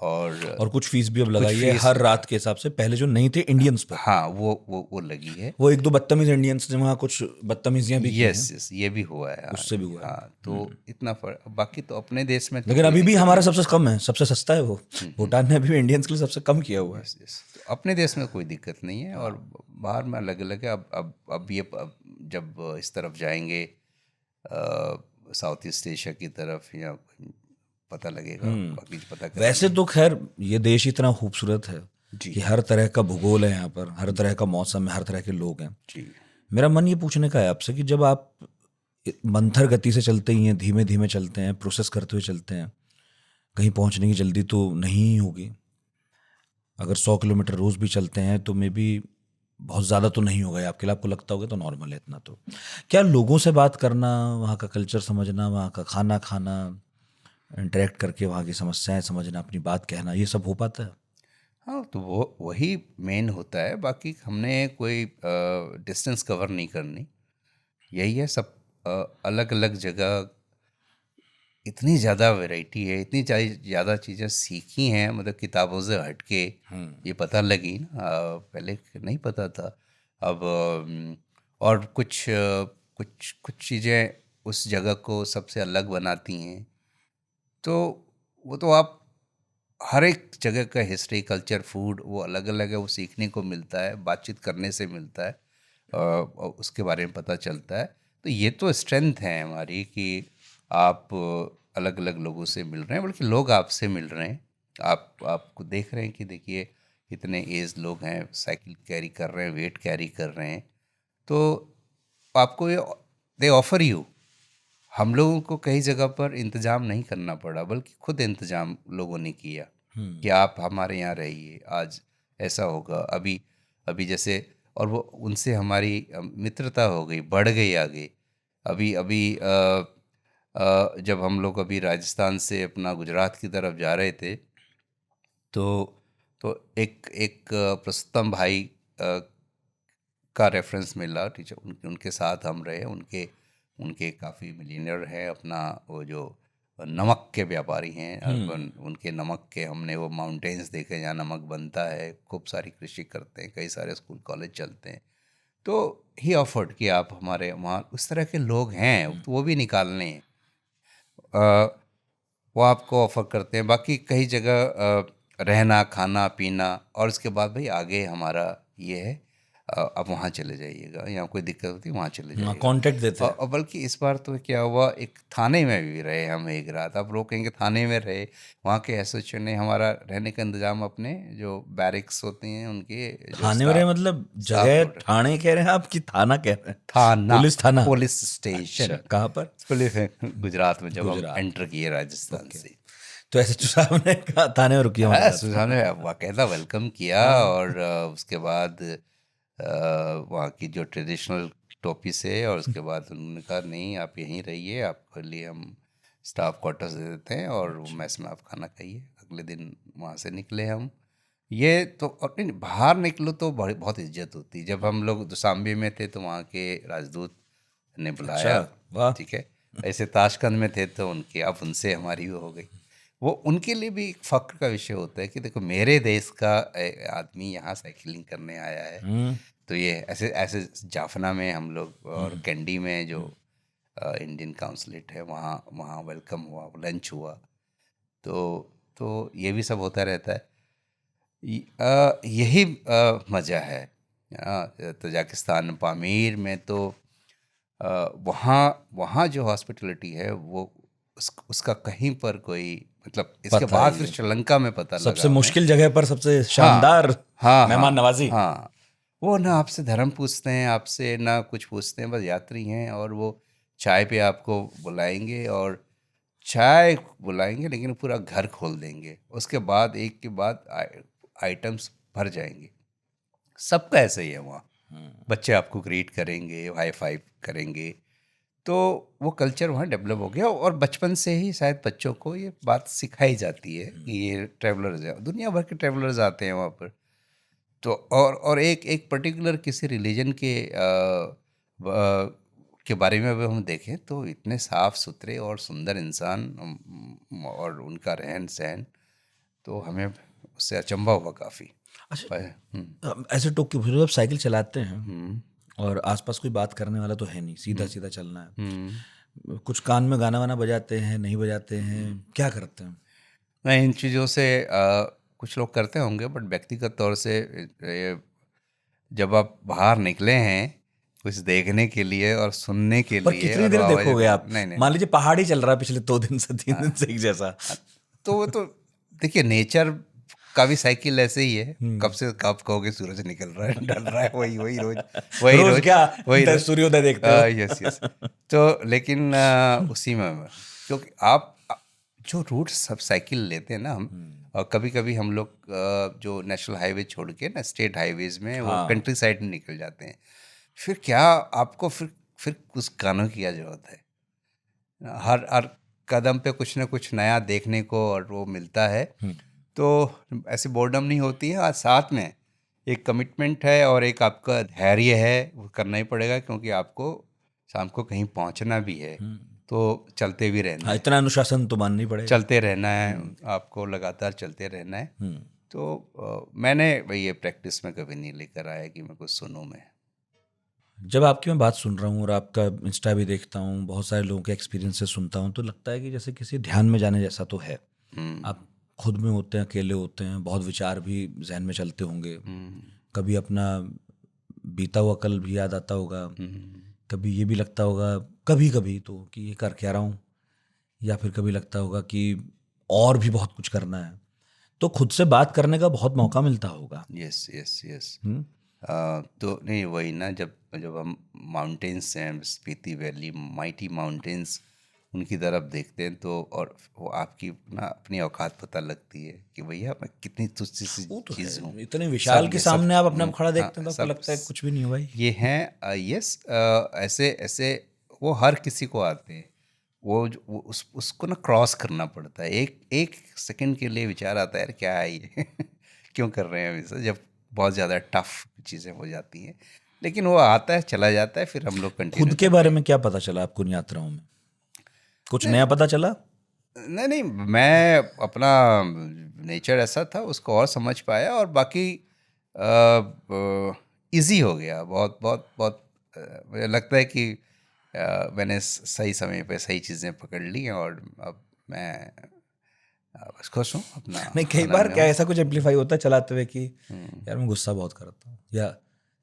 Speaker 2: और
Speaker 1: कुछ फीस भी अब
Speaker 2: कुछ
Speaker 1: लगाई है
Speaker 2: फीस,
Speaker 1: हर रात के हिसाब से, पहले जो नहीं थे इंडियंस पर।
Speaker 2: हाँ, वो लगी है।
Speaker 1: वो एक दो बदतमीज इंडियंस ने वहाँ कुछ बदतमीजियां भी की हैं,
Speaker 2: यस, ये भी हुआ है।
Speaker 1: उससे भी हुआ है।
Speaker 2: हाँ, तो इतना फर्क, बाकी तो अपने देश में तो
Speaker 1: लेकिन
Speaker 2: कोई
Speaker 1: अभी भी
Speaker 2: दिक्कत
Speaker 1: हमारा
Speaker 2: नहीं।
Speaker 1: सबसे कम है, सबसे सस्ता है वो। भूटान ने अभी भी इंडियंस के लिए सबसे कम किया हुआ है।
Speaker 2: यस, तो अपने देश में कोई दिक्कत नहीं है, और बाहर में अलग अलग है। अब ये जब इस तरफ जाएंगे साउथ ईस्ट एशिया की तरफ, या पता लगेगा, बाकी पता करेंगे।
Speaker 1: वैसे तो खैर ये देश इतना खूबसूरत है कि हर तरह का भूगोल है यहाँ पर, हर तरह का मौसम है, हर तरह के लोग हैं।
Speaker 2: जी।
Speaker 1: मेरा मन ये पूछने का है आपसे कि जब आप मंथर गति से चलते ही हैं, धीमे धीमे चलते हैं, प्रोसेस करते हुए चलते हैं, कहीं पहुंचने की जल्दी तो नहीं ही होगी। अगर 100 किलोमीटर रोज भी चलते हैं तो मे बी बहुत ज़्यादा तो नहीं होगा आपके लिए, आपको लगता होगा तो नॉर्मल है इतना। तो क्या लोगों से बात करना, वहाँ का कल्चर समझना, वहाँ का खाना खाना, इंटरेक्ट करके वहाँ की समस्याएं समझना, अपनी बात कहना, ये सब हो पाता है?
Speaker 2: हाँ, तो वही मेन होता है। बाकी हमने कोई डिस्टेंस कवर नहीं करनी, यही है सब। अलग अलग जगह इतनी ज़्यादा वैरायटी है, इतनी ज़्यादा चीज़ें सीखी हैं, मतलब किताबों से हट के ये पता लगी ना, पहले नहीं पता था। अब और कुछ चीज़ें उस जगह को सबसे अलग बनाती हैं, तो वो तो आप हर एक जगह का हिस्ट्री, कल्चर, फूड वो अलग अलग है, वो सीखने को मिलता है, बातचीत करने से मिलता है, और उसके बारे में पता चलता है। तो ये तो स्ट्रेंथ है हमारी कि आप अलग अलग लोगों से मिल रहे हैं, बल्कि लोग आपसे मिल रहे हैं। आपको देख रहे हैं कि देखिए इतने एज लोग हैं, साइकिल कैरी कर रहे हैं, वेट कैरी कर रहे हैं, तो आपको ये दे ऑफर यू। हम लोगों को कई जगह पर इंतज़ाम नहीं करना पड़ा, बल्कि खुद इंतज़ाम लोगों ने किया कि आप हमारे यहाँ रहिए, आज ऐसा होगा। अभी अभी जैसे, और वो उनसे हमारी मित्रता हो गई, बढ़ गई आगे। अभी अभी जब हम लोग अभी राजस्थान से अपना गुजरात की तरफ जा रहे थे, तो एक प्रस्तम भाई का रेफरेंस मिला, टीचर, उनके साथ हम रहे। उनके काफ़ी मिलियनर हैं, अपना वो जो नमक के व्यापारी हैं, उनके नमक के हमने वो माउंटेन्स देखे जहाँ नमक बनता है, खूब सारी कृषि करते हैं, कई सारे स्कूल कॉलेज चलते हैं। तो ही ऑफर्ड कि आप हमारे वहाँ, उस तरह के लोग हैं, तो वो भी निकालने हैं, वो आपको ऑफ़र करते हैं। बाकी कई जगह रहना, खाना पीना, और उसके बाद भाई आगे हमारा ये है, आप वहाँ चले जाइएगा, यहाँ कोई दिक्कत होती है वहाँ चले जाइएगा,
Speaker 1: कॉन्टेक्ट देते हैं।
Speaker 2: और बल्कि इस बार तो क्या हुआ, एक थाने में भी रहे हम एक रात। अब लोग कहेंगे थाने में रहे, वहाँ के एसोसिएशन ने हमारा रहने का इंतजाम, अपने जो बैरिक्स होते हैं उनके जो
Speaker 1: थाने में रहे मतलब जगह ठाणे कह रहे हैं आप कि थाना कह रहे हैं?
Speaker 2: थाना,
Speaker 1: पुलिस थाना,
Speaker 2: पुलिस स्टेशन।
Speaker 1: अच्छा, कहाँ पर?
Speaker 2: पुलिस गुजरात में, जब हम एंटर किए राजस्थान से,
Speaker 1: तो एसएचओ साहब ने कहा थाने में रुकिए हमारे साथ।
Speaker 2: सुजान ने बाकायदा वेलकम किया, और उसके बाद वहाँ की जो ट्रेडिशनल टोपी से, और उसके बाद उन्होंने कहा नहीं आप यहीं रहिए, आपके लिए हम स्टाफ क्वार्टर्स दे देते हैं और मैस में आप खाना खाइए। अगले दिन वहाँ से निकले हम। ये तो, और नहीं बाहर निकलो तो बड़ी बहुत इज्जत होती। जब हम लोग दुशांबे में थे तो वहाँ के राजदूत ने
Speaker 1: अच्छा,
Speaker 2: बुलाया,
Speaker 1: वाह।
Speaker 2: ठीक है। ऐसे ताशकंद में थे तो उनके, अब उनसे हमारी वो हो गई। वो उनके लिए भी एक फ़क्र का विषय होता है कि देखो मेरे देश का आदमी यहाँ साइकिलिंग करने आया है।
Speaker 1: हम्म,
Speaker 2: तो ये ऐसे ऐसे जाफना में हम लोग, और कैंडी में जो इंडियन काउंसलेट है वहाँ वहाँ वेलकम हुआ, लंच हुआ। तो ये भी सब होता रहता है। यही मज़ा है। तजाकिस्तान पामीर में तो वहाँ वहाँ जो हॉस्पिटलिटी है वो उसका कहीं पर कोई, मतलब इसके
Speaker 1: पता
Speaker 2: बाद
Speaker 1: ही
Speaker 2: फिर
Speaker 1: है।
Speaker 2: श्रीलंका में पता लगा
Speaker 1: सबसे
Speaker 2: हमें।
Speaker 1: मुश्किल जगह पर सबसे
Speaker 2: हाँ
Speaker 1: शानदार
Speaker 2: हाँ
Speaker 1: मेहमान
Speaker 2: हाँ
Speaker 1: नवाजी।
Speaker 2: हाँ। वो ना आपसे धर्म पूछते हैं, आपसे ना कुछ पूछते हैं, बस यात्री हैं और वो चाय पे आपको बुलाएंगे, और चाय बुलाएंगे लेकिन पूरा घर खोल देंगे। उसके बाद एक के बाद आइटम्स भर जाएंगे। सबका ऐसे ही है वहाँ। बच्चे आपको ग्रीट करेंगे, हाई फाइव करेंगे। तो वो कल्चर वहाँ डेवलप हो गया, और बचपन से ही शायद बच्चों को ये बात सिखाई जाती है कि ये ट्रैवलर्स है, दुनिया भर के ट्रैवलर्स आते हैं वहाँ पर। तो और एक एक पर्टिकुलर किसी रिलीजन के बारे में अगर हम देखें तो इतने साफ सुथरे और सुंदर इंसान, और उनका रहन सहन, तो हमें उससे अचंभा हुआ काफ़ी।
Speaker 1: अच्छा,
Speaker 2: हम्म
Speaker 1: ऐसे टोक के पूछो, जब साइकिल चलाते हैं
Speaker 2: हम्म
Speaker 1: और आसपास कोई बात करने वाला तो है नहीं, सीधा
Speaker 2: हम्म
Speaker 1: सीधा चलना
Speaker 2: हम्म
Speaker 1: है, कुछ कान में गाना वाना बजाते हैं, नहीं बजाते हैं, क्या करते हैं?
Speaker 2: मैं इन चीज़ों से कुछ लोग करते होंगे, बट व्यक्तिगत तौर से जब आप बाहर निकले हैं कुछ देखने के लिए और सुनने के
Speaker 1: पर
Speaker 2: लिए,
Speaker 1: कितनी
Speaker 2: और वो
Speaker 1: देर
Speaker 2: आवाज़,
Speaker 1: देखोगे आप?
Speaker 2: नहीं नहीं
Speaker 1: मान
Speaker 2: नहीं।
Speaker 1: लीजिए पहाड़ी चल रहा है पिछले 2 दिन से 3 दिन से एक जैसा।
Speaker 2: हाँ, तो वो तो देखिए नेचर का भी साइकिल ऐसे ही है। कब से कब कहोगे सूरज निकल रहा है, ढल रहा है, वही वही रोज, वही
Speaker 1: रोज
Speaker 2: रोज,
Speaker 1: क्या
Speaker 2: वही रोज।
Speaker 1: सूर्योदय देखते हो?
Speaker 2: Yes yes. तो लेकिन उसी में, क्योंकि आप जो रूट सब साइकिल लेते हैं ना हम, और कभी कभी हम लोग जो नेशनल हाईवे छोड़ के ना स्टेट हाईवेज में वो
Speaker 1: हाँ।
Speaker 2: कंट्री साइड में निकल जाते हैं। फिर क्या आपको फिर उस गानों की क्या जरूरत है? हर हर कदम पे कुछ ना कुछ नया देखने को और वो मिलता है। तो ऐसी बोर्डम नहीं होती है। आज साथ में एक कमिटमेंट है और एक आपका धैर्य है, वो करना ही पड़ेगा, क्योंकि आपको शाम को कहीं पहुंचना भी है। तो चलते भी रहना
Speaker 1: हाँ,
Speaker 2: है,
Speaker 1: इतना अनुशासन तो मानना ही पड़ेगा।
Speaker 2: चलते रहना है, आपको लगातार चलते रहना है। तो मैंने ये प्रैक्टिस में कभी नहीं लेकर आया कि मैं कुछ सुनूं मैं।
Speaker 1: जब आपकी मैं बात सुन रहा हूँ और आपका इंस्टा भी देखता हूँ, बहुत सारे लोगों के एक्सपीरियंसेस सुनता हूँ, तो लगता है कि जैसे किसी ध्यान में जाने जैसा तो है।
Speaker 2: हम्म
Speaker 1: आप खुद में होते हैं, अकेले होते हैं, बहुत विचार भी जहन में चलते होंगे,
Speaker 2: हम्म
Speaker 1: कभी अपना बीता हुआ कल भी याद आता होगा,
Speaker 2: हम्म
Speaker 1: कभी ये भी लगता होगा कभी कभी तो कि ये कर क्या रहा हूँ, या फिर कभी लगता होगा कि और भी बहुत कुछ करना है। तो खुद से बात करने का बहुत मौका मिलता होगा।
Speaker 2: Yes yes yes.
Speaker 1: हम्म।
Speaker 2: तो नहीं वही ना, जब जब हम माउंटेन्स हैं, स्पीति वैली, माइटी माउंटेन्स, उनकी तरफ देखते हैं तो, और वो आपकी ना अपनी औकात पता लगती है कि भैया मैं कितनी तुच्छ सी
Speaker 1: वो तो है,
Speaker 2: चीज़ हूँ।
Speaker 1: इतने विशाल
Speaker 2: सब
Speaker 1: के
Speaker 2: ये सब
Speaker 1: सामने आप अपने आप खड़ा
Speaker 2: हाँ
Speaker 1: देखते हैं तो आपको
Speaker 2: सब
Speaker 1: लगता है कुछ भी नहीं हो भाई।
Speaker 2: ये हैं। यस, ऐसे ऐसे वो हर किसी को आते हैं। वो उसको ना क्रॉस करना पड़ता है। एक एक सेकंड के लिए विचार आता है यार क्या है ये क्यों कर रहे हैं हमेशा, जब बहुत ज़्यादा टफ चीज़ें हो जाती हैं। लेकिन वो आता है चला जाता है, फिर हम लोग
Speaker 1: खुद
Speaker 2: कंटिन्यू
Speaker 1: के
Speaker 2: करते
Speaker 1: बारे
Speaker 2: हैं।
Speaker 1: में क्या पता चला आपको इन यात्राओं में? कुछ
Speaker 2: नहीं
Speaker 1: नया पता चला?
Speaker 2: नहीं नहीं, मैं अपना नेचर ऐसा था उसको और समझ पाया, और बाकी इजी हो गया बहुत बहुत बहुत। मुझे लगता है कि मैंने सही समय पे सही चीज़ें पकड़ ली, और अब मैं बस खुश हूँ अपना
Speaker 1: नहीं, कई
Speaker 2: आनंद
Speaker 1: बार
Speaker 2: में
Speaker 1: क्या
Speaker 2: हूँ।
Speaker 1: ऐसा कुछ एम्पलीफाई होता है चलाते हुए कि
Speaker 2: हम्म,
Speaker 1: यार मैं गुस्सा बहुत करता हूँ, या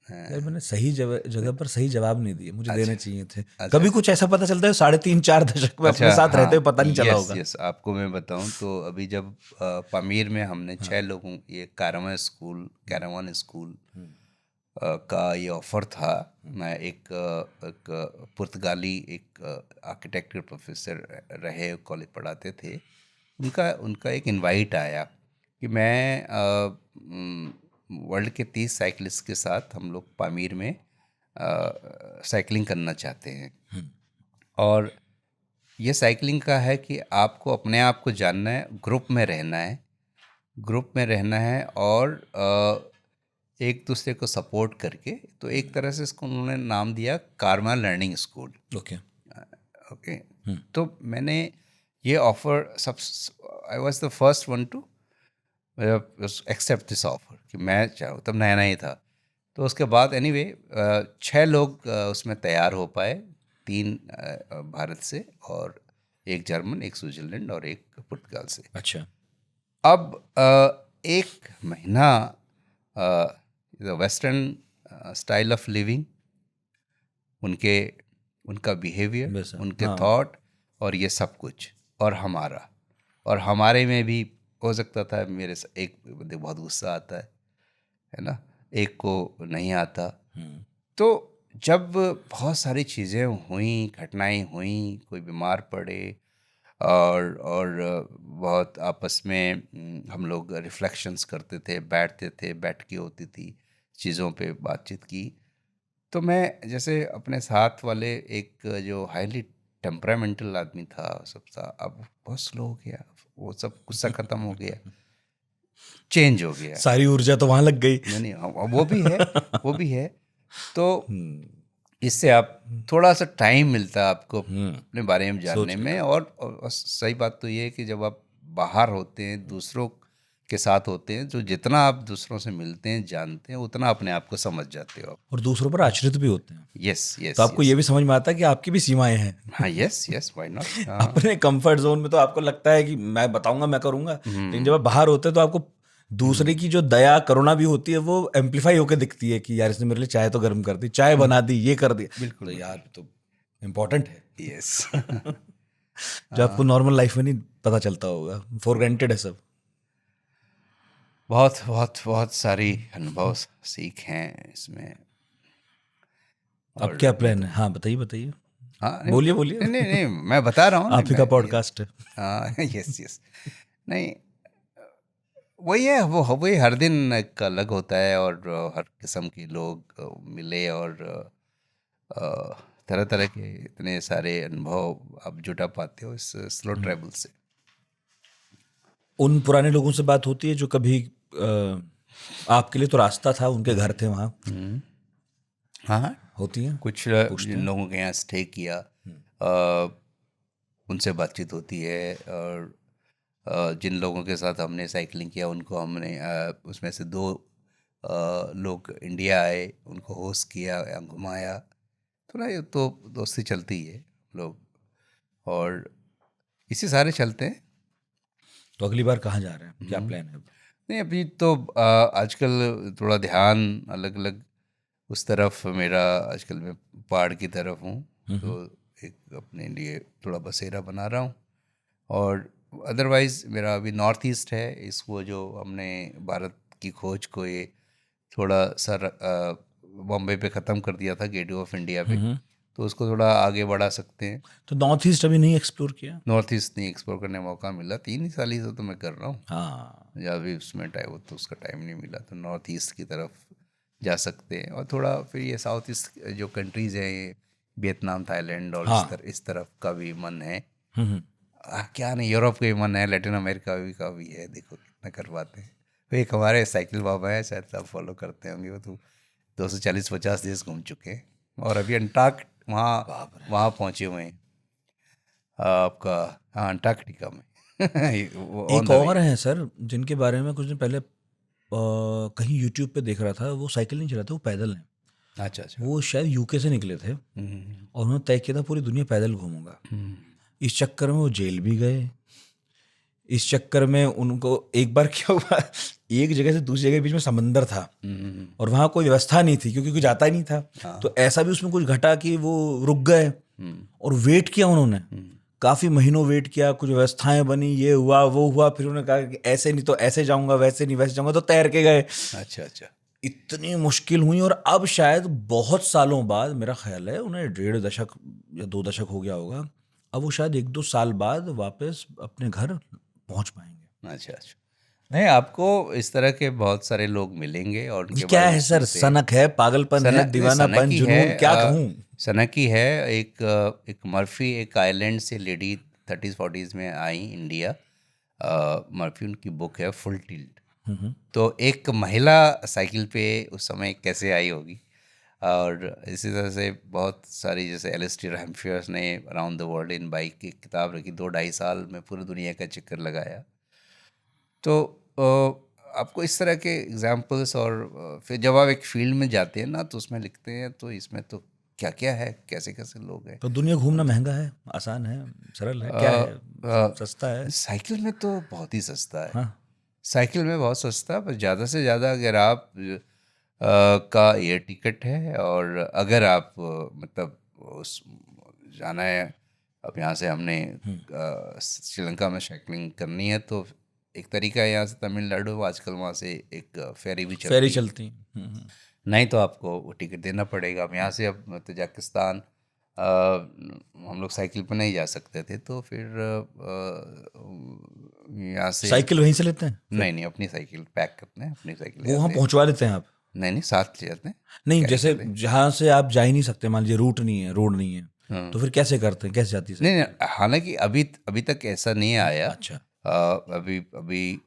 Speaker 1: यार
Speaker 2: हाँ,
Speaker 1: मैंने सही जगह जगह पर सही जवाब नहीं दिए, मुझे
Speaker 2: अच्छा
Speaker 1: देने चाहिए थे।
Speaker 2: अच्छा
Speaker 1: कभी
Speaker 2: अच्छा
Speaker 1: कुछ ऐसा पता चलता है 3.5 4 दशक में
Speaker 2: अच्छा।
Speaker 1: अपने साथ रहते
Speaker 2: हाँ
Speaker 1: हुए पता नहीं चला
Speaker 2: यस
Speaker 1: होगा?
Speaker 2: यस, आपको मैं बताऊं तो अभी जब पामीर में हमने 6 लोगों, ये कैरावन स्कूल का ये ऑफर था। मैं एक पुर्तगाली एक आर्किटेक्चर प्रोफेसर रहे, कॉलेज पढ़ाते थे। उनका उनका एक इनवाइट आया कि मैं वर्ल्ड के 30 साइकिलिस्ट के साथ हम लोग पामीर में साइकिलिंग करना चाहते हैं। और ये साइकिलिंग का है कि आपको अपने आप को जानना है, ग्रुप में रहना है, और एक दूसरे को सपोर्ट करके, तो एक तरह से इसको उन्होंने नाम दिया कारमा लर्निंग स्कूल। ओके। तो मैंने ये offer I was the first one to accept this offer कि मैं चाहूँ, तब नया नया ही था। तो उसके बाद एनीवे 6 लोग उसमें तैयार हो पाए, 3 भारत से और 1 जर्मन, 1 स्विट्जरलैंड और 1 पुर्तगाल से।
Speaker 1: अच्छा।
Speaker 2: अब 1 महीना वेस्टर्न स्टाइल ऑफ लिविंग, उनका बिहेवियर, उनके थॉट और ये सब कुछ, और हमारे में भी हो सकता था। मेरे से एक बंदे बहुत गुस्सा आता है ना, एक को नहीं आता। तो जब बहुत सारी चीज़ें हुई, घटनाएं हुई, कोई बीमार पड़े और बहुत आपस में हम लोग रिफ्लेक्शंस करते थे, बैठकी होती थी, चीज़ों पे बातचीत की। तो मैं जैसे अपने साथ वाले एक जो हाईली टेम्परामेंटल आदमी था, सब था, अब बहुत स्लो हो गया, वो सब गुस्सा ख़त्म हो गया, चेंज हो गया,
Speaker 1: सारी ऊर्जा तो वहाँ लग गई।
Speaker 2: नहीं, वो भी है। तो इससे आप थोड़ा सा टाइम मिलता है आपको अपने बारे में जानने में। और सही बात तो ये है कि जब आप बाहर होते हैं, दूसरों के साथ होते हैं, जो जितना आप दूसरों से मिलते हैं, जानते हैं, उतना अपने आप को समझ जाते हो
Speaker 1: और दूसरों पर आश्रित भी होते हैं।
Speaker 2: यस।
Speaker 1: तो आपको ये भी समझ में आता है कि आपकी भी सीमाएं हैं।
Speaker 2: हाँ, यस, व्हाई नॉट।
Speaker 1: अपने कंफर्ट जोन में तो आपको लगता है कि मैं बताऊंगा, मैं करूंगा, लेकिन जब आप बाहर होते हैं तो आपको दूसरे की जो दया करुणा भी होती है वो एम्पलीफाई होकर दिखती है कि यार इसने मेरे लिए चाय तो गर्म कर दी, चाय बना दी, ये कर दिया।
Speaker 2: बिल्कुल,
Speaker 1: तो यार तो इम्पोर्टेंट है।
Speaker 2: यस।
Speaker 1: जो आपको नॉर्मल लाइफ में नहीं पता चलता होगा, फॉर ग्रांटेड है सब।
Speaker 2: बहुत बहुत बहुत सारी अनुभव सीख हैं इसमें।
Speaker 1: अब क्या प्लान है? हाँ बताइए।
Speaker 2: हाँ,
Speaker 1: बोलिए।
Speaker 2: नहीं, मैं बता रहा हूँ।
Speaker 1: आप ही का पॉडकास्ट है।
Speaker 2: हाँ, यस। नहीं, वही हर दिन एक अलग होता है, और हर किस्म के लोग मिले, और तरह तरह के इतने सारे अनुभव आप जुटा पाते हो इस स्लो ट्रैवल से।
Speaker 1: उन पुराने लोगों से बात होती है जो कभी आपके लिए तो रास्ता था, उनके घर थे वहाँ?
Speaker 2: हाँ,
Speaker 1: होती है
Speaker 2: कुछ जिन लोगों के यहाँ स्टे किया, उनसे बातचीत होती है। और जिन लोगों के साथ हमने साइकिलिंग किया, उनको हमने उसमें से 2 लोग इंडिया आए, उनको होस्ट किया, घुमाया। थोड़ा ये तो दोस्ती चलती है लोग, और इसी सारे चलते हैं।
Speaker 1: तो अगली बार कहाँ जा रहे हैं, क्या प्लान है?
Speaker 2: नहीं, अभी तो आजकल थोड़ा ध्यान अलग अलग उस तरफ मेरा, आजकल मैं पहाड़ की तरफ हूँ, तो एक अपने लिए थोड़ा बसेरा बना रहा हूँ। और अदरवाइज़ मेरा अभी नॉर्थ ईस्ट है, इसको जो हमने भारत की खोज को ये थोड़ा सा बॉम्बे पे ख़त्म कर दिया था, गेटवे ऑफ इंडिया पे, तो उसको थोड़ा आगे बढ़ा सकते हैं।
Speaker 1: तो नॉर्थ ईस्ट अभी नहीं एक्सप्लोर किया?
Speaker 2: नॉर्थ ईस्ट नहीं एक्सप्लोर करने का मौका मिला, 3 ही साल ही से तो मैं कर रहा हूँ।
Speaker 1: हाँ,
Speaker 2: या भी उसमें टाइम, तो उसका टाइम नहीं मिला, तो नॉर्थ ईस्ट की तरफ जा सकते हैं। और थोड़ा फिर ये साउथ ईस्ट जो कंट्रीज़ हैं, ये वियतनाम, थाईलैंड और इस तरफ का भी मन है। क्या नहीं, यूरोप का भी मन है, लैटिन अमेरिका का भी है, देखो कितना कर पाते हैं। तो एक हमारे साइकिल बाबा है, शायद आप फॉलो करते होंगे, वो तो 240-50 देश घूम चुके हैं, और अभी वहाँ पहुँचे हुए हैं आपका, हाँ, अंटार्कटिका में।
Speaker 1: एक और है सर जिनके बारे में कुछ दिन पहले कहीं यूट्यूब पे देख रहा था, वो साइकिल नहीं चलाते, वो पैदल हैं।
Speaker 2: अच्छा।
Speaker 1: वो शायद यूके से निकले थे और उन्होंने तय किया था पूरी दुनिया पैदल घूमूंगा। इस चक्कर में वो जेल भी गए। इस चक्कर में उनको एक बार क्या हुआ, एक जगह से दूसरी जगह के बीच में समंदर था और वहाँ कोई व्यवस्था नहीं थी क्योंकि कुछ आता ही नहीं था। तो ऐसा भी उसमें कुछ घटा कि वो रुक गए और वेट किया उन्होंने, काफ़ी महीनों वेट किया, कुछ व्यवस्थाएं बनी, ये हुआ वो हुआ, फिर उन्होंने कहा कि ऐसे नहीं तो ऐसे जाऊंगा, वैसे नहीं वैसे जाऊंगा, तो तैर के गए।
Speaker 2: अच्छा।
Speaker 1: इतनी मुश्किल हुई और अब शायद बहुत सालों बाद, मेरा ख्याल है उन्हें 1.5 दशक या 2 दशक हो गया होगा, अब वो शायद 1-2 साल बाद वापस अपने घर पहुंच पाएंगे।
Speaker 2: अच्छा। नहीं, आपको इस तरह के बहुत सारे लोग मिलेंगे और
Speaker 1: ये
Speaker 2: उनके
Speaker 1: क्या
Speaker 2: बारे में
Speaker 1: है सर?
Speaker 2: सुनते हैं।
Speaker 1: सनक है, पागलपन है,
Speaker 2: नहीं,
Speaker 1: दीवानापन,
Speaker 2: सनकी है,
Speaker 1: जुनून, क्या कहूँ?
Speaker 2: सनकी है। एक मर्फी, एक आइलैंड से लेडी 30s 40s में आई इंडिया। मर्फी उनकी बुक है फुल टिल्ट। तो एक महिला साइकिल पे उस समय कैसे आई होगी। और इसी तरह से बहुत सारी, जैसे एलिस्टर हैम्फियर्स ने around the world in bike की किताब रखी, 2 ढाई साल में पूरी दुनिया का चक्कर लगाया। तो आपको इस तरह के एग्जाम्पल्स, और फिर जब आप एक फील्ड में जाते हैं ना तो उसमें लिखते हैं, तो इसमें तो क्या क्या है, कैसे कैसे लोग हैं।
Speaker 1: तो दुनिया घूमना महंगा है, आसान है, सरल है, क्या है? सस्ता है?
Speaker 2: साइकिल में तो बहुत ही सस्ता है।
Speaker 1: हाँ।
Speaker 2: साइकिल में बहुत सस्ता है, पर ज़्यादा से ज़्यादा अगर आप का एयर टिकट है, और अगर आप मतलब उस जाना है, अब यहाँ से हमने श्रीलंका में साइकिलिंग करनी है, तो एक तरीका है यहाँ से तमिलनाडु, आजकल वहाँ से एक फेरी भी
Speaker 1: फेरी
Speaker 2: चलती है।
Speaker 1: चलती।
Speaker 2: नहीं तो आपको वो टिकट देना पड़ेगा। अब यहाँ से, अब तजाकिस्तान हम लोग साइकिल पर नहीं जा सकते थे, तो फिर यहाँ से,
Speaker 1: साइकिल वहीं से लेते हैं फिर?
Speaker 2: नहीं नहीं, अपनी साइकिल पैक करते हैं, अपनी साइकिल ले
Speaker 1: वो वहाँ
Speaker 2: जाते हैं।
Speaker 1: पहुँचवा देते हैं आप?
Speaker 2: नहीं नहीं, साथ ले जाते हैं,
Speaker 1: नहीं,
Speaker 2: कैरी
Speaker 1: जैसे
Speaker 2: करते हैं।
Speaker 1: जहाँ से आप जा ही नहीं सकते, मान लीजिए रूट नहीं है, रोड नहीं है,
Speaker 2: हाँ।
Speaker 1: तो फिर कैसे करते हैं, कैसे जाती है
Speaker 2: नहीं
Speaker 1: साइकिल?
Speaker 2: नहीं, हालांकि अभी अभी तक ऐसा नहीं आया।
Speaker 1: अच्छा।
Speaker 2: अभी अभी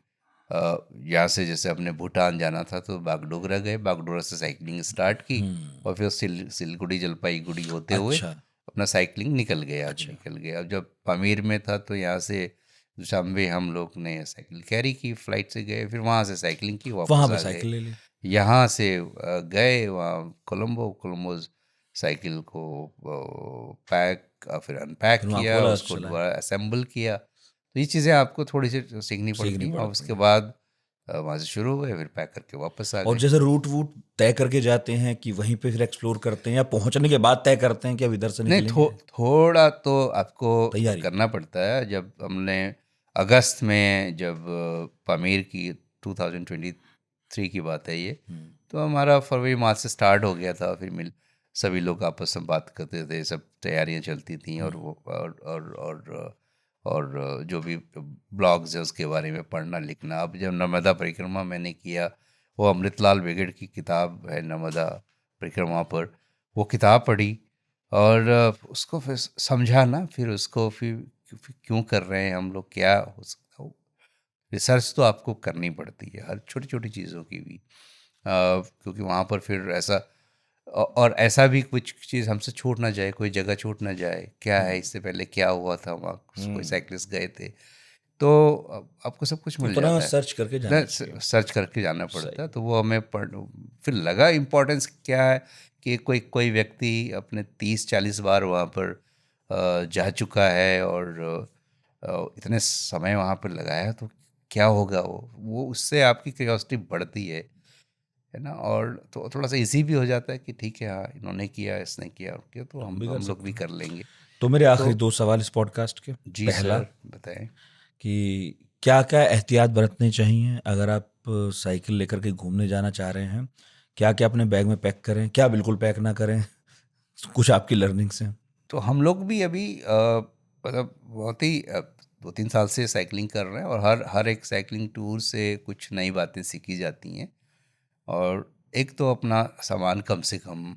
Speaker 2: यहाँ से जैसे अपने भूटान जाना था तो बागडोगरा गए, बागडोगरा से साइकिलिंग स्टार्ट की, और फिर सिलगुड़ी जलपाईगुड़ी होते हुए
Speaker 1: अच्छा।
Speaker 2: अपना साइकिलिंग निकल गया, आगे
Speaker 1: अच्छा।
Speaker 2: निकल गया। अब जब पामीर में था तो यहाँ से दुशांबे हम लोग ने साइकिल कैरी की, फ्लाइट से गए, फिर वहाँ से साइकिलिंग की,
Speaker 1: वहाँ
Speaker 2: वापस
Speaker 1: पे
Speaker 2: आ गए।
Speaker 1: साइकिल ले ली।
Speaker 2: यहाँ से गए वहाँ कोलंबो साइकिल को पैक, फिर अनपैक
Speaker 1: फिर वहाँ
Speaker 2: किया,
Speaker 1: खोला,
Speaker 2: उसको
Speaker 1: चलाया।
Speaker 2: दोबारा असेंबल किया। तो ये चीज़ें आपको थोड़ी सी सीखनी
Speaker 1: सीखनी
Speaker 2: पड़ती हैं, और
Speaker 1: पड़ती
Speaker 2: उसके
Speaker 1: है।
Speaker 2: बाद वहाँ से शुरू हुए, फिर पैक करके वापस आ
Speaker 1: और
Speaker 2: गए।
Speaker 1: जैसे रूट वूट तय करके जाते हैं कि वहीं पे फिर एक्सप्लोर करते हैं, या पहुंचने के बाद तय करते हैं कि अब इधर से
Speaker 2: नहीं,
Speaker 1: निकलेंगे?
Speaker 2: थोड़ा तो आपको
Speaker 1: तैयारी।
Speaker 2: करना पड़ता है। जब हमने अगस्त में, जब पामीर की 2023 की बात है ये, तो हमारा फरवरी मार्च से स्टार्ट हो गया था। फिर सभी लोग आपस में बात करते थे, सब तैयारियां चलती थी, और वो और जो भी ब्लॉग्स है उसके बारे में पढ़ना लिखना। अब जब नर्मदा परिक्रमा मैंने किया, वो अमृतलाल बेगड़ की किताब है नर्मदा परिक्रमा पर, वो किताब पढ़ी, और उसको फिर समझा ना, फिर उसको फिर क्यों कर रहे हैं हम लोग, क्या हो सकता हो। रिसर्च तो आपको करनी पड़ती है हर छोटी छोटी चीज़ों की भी, क्योंकि वहाँ पर फिर ऐसा, और ऐसा भी कुछ चीज़ हमसे छूट ना जाए, कोई जगह छूट ना जाए, क्या है इससे पहले क्या हुआ था वहाँ, कोई साइकिलिस्ट गए थे, तो आपको सब कुछ मिल
Speaker 1: उतना
Speaker 2: जाता है
Speaker 1: सर्च करके
Speaker 2: ना।
Speaker 1: जाना चाहिए।
Speaker 2: सर्च करके जाना पड़ता
Speaker 1: सही।
Speaker 2: है, तो वो हमें फिर लगा इम्पोर्टेंस क्या है, कि कोई कोई व्यक्ति अपने 30-40 बार वहाँ पर जा चुका है, और इतने समय वहाँ पर लगाया है, तो क्या होगा वो उससे आपकी क्यूरियोसिटी बढ़ती है ना। और तो थोड़ा सा इजी भी हो जाता है कि ठीक है, हाँ इन्होंने किया, इसने किया, और किया, तो
Speaker 1: हम
Speaker 2: हम
Speaker 1: भी कर
Speaker 2: हम लोग
Speaker 1: सकते
Speaker 2: भी
Speaker 1: हैं।
Speaker 2: कर लेंगे।
Speaker 1: तो मेरे
Speaker 2: तो
Speaker 1: आखिरी 2 सवाल इस पॉडकास्ट के।
Speaker 2: जी
Speaker 1: पहला,
Speaker 2: सर, बताएं।
Speaker 1: कि क्या क्या एहतियात बरतने चाहिए अगर आप साइकिल लेकर के घूमने जाना चाह रहे हैं? क्या क्या अपने बैग में पैक करें, क्या बिल्कुल पैक ना करें? कुछ आपकी लर्निंग्स हैं?
Speaker 2: तो हम लोग भी अभी मतलब बहुत ही 2-3 साल से साइकिलिंग कर रहे हैं, और हर हर एक साइकिलिंग टूर से कुछ नई बातें सीखी जाती हैं। और एक तो अपना सामान कम से कम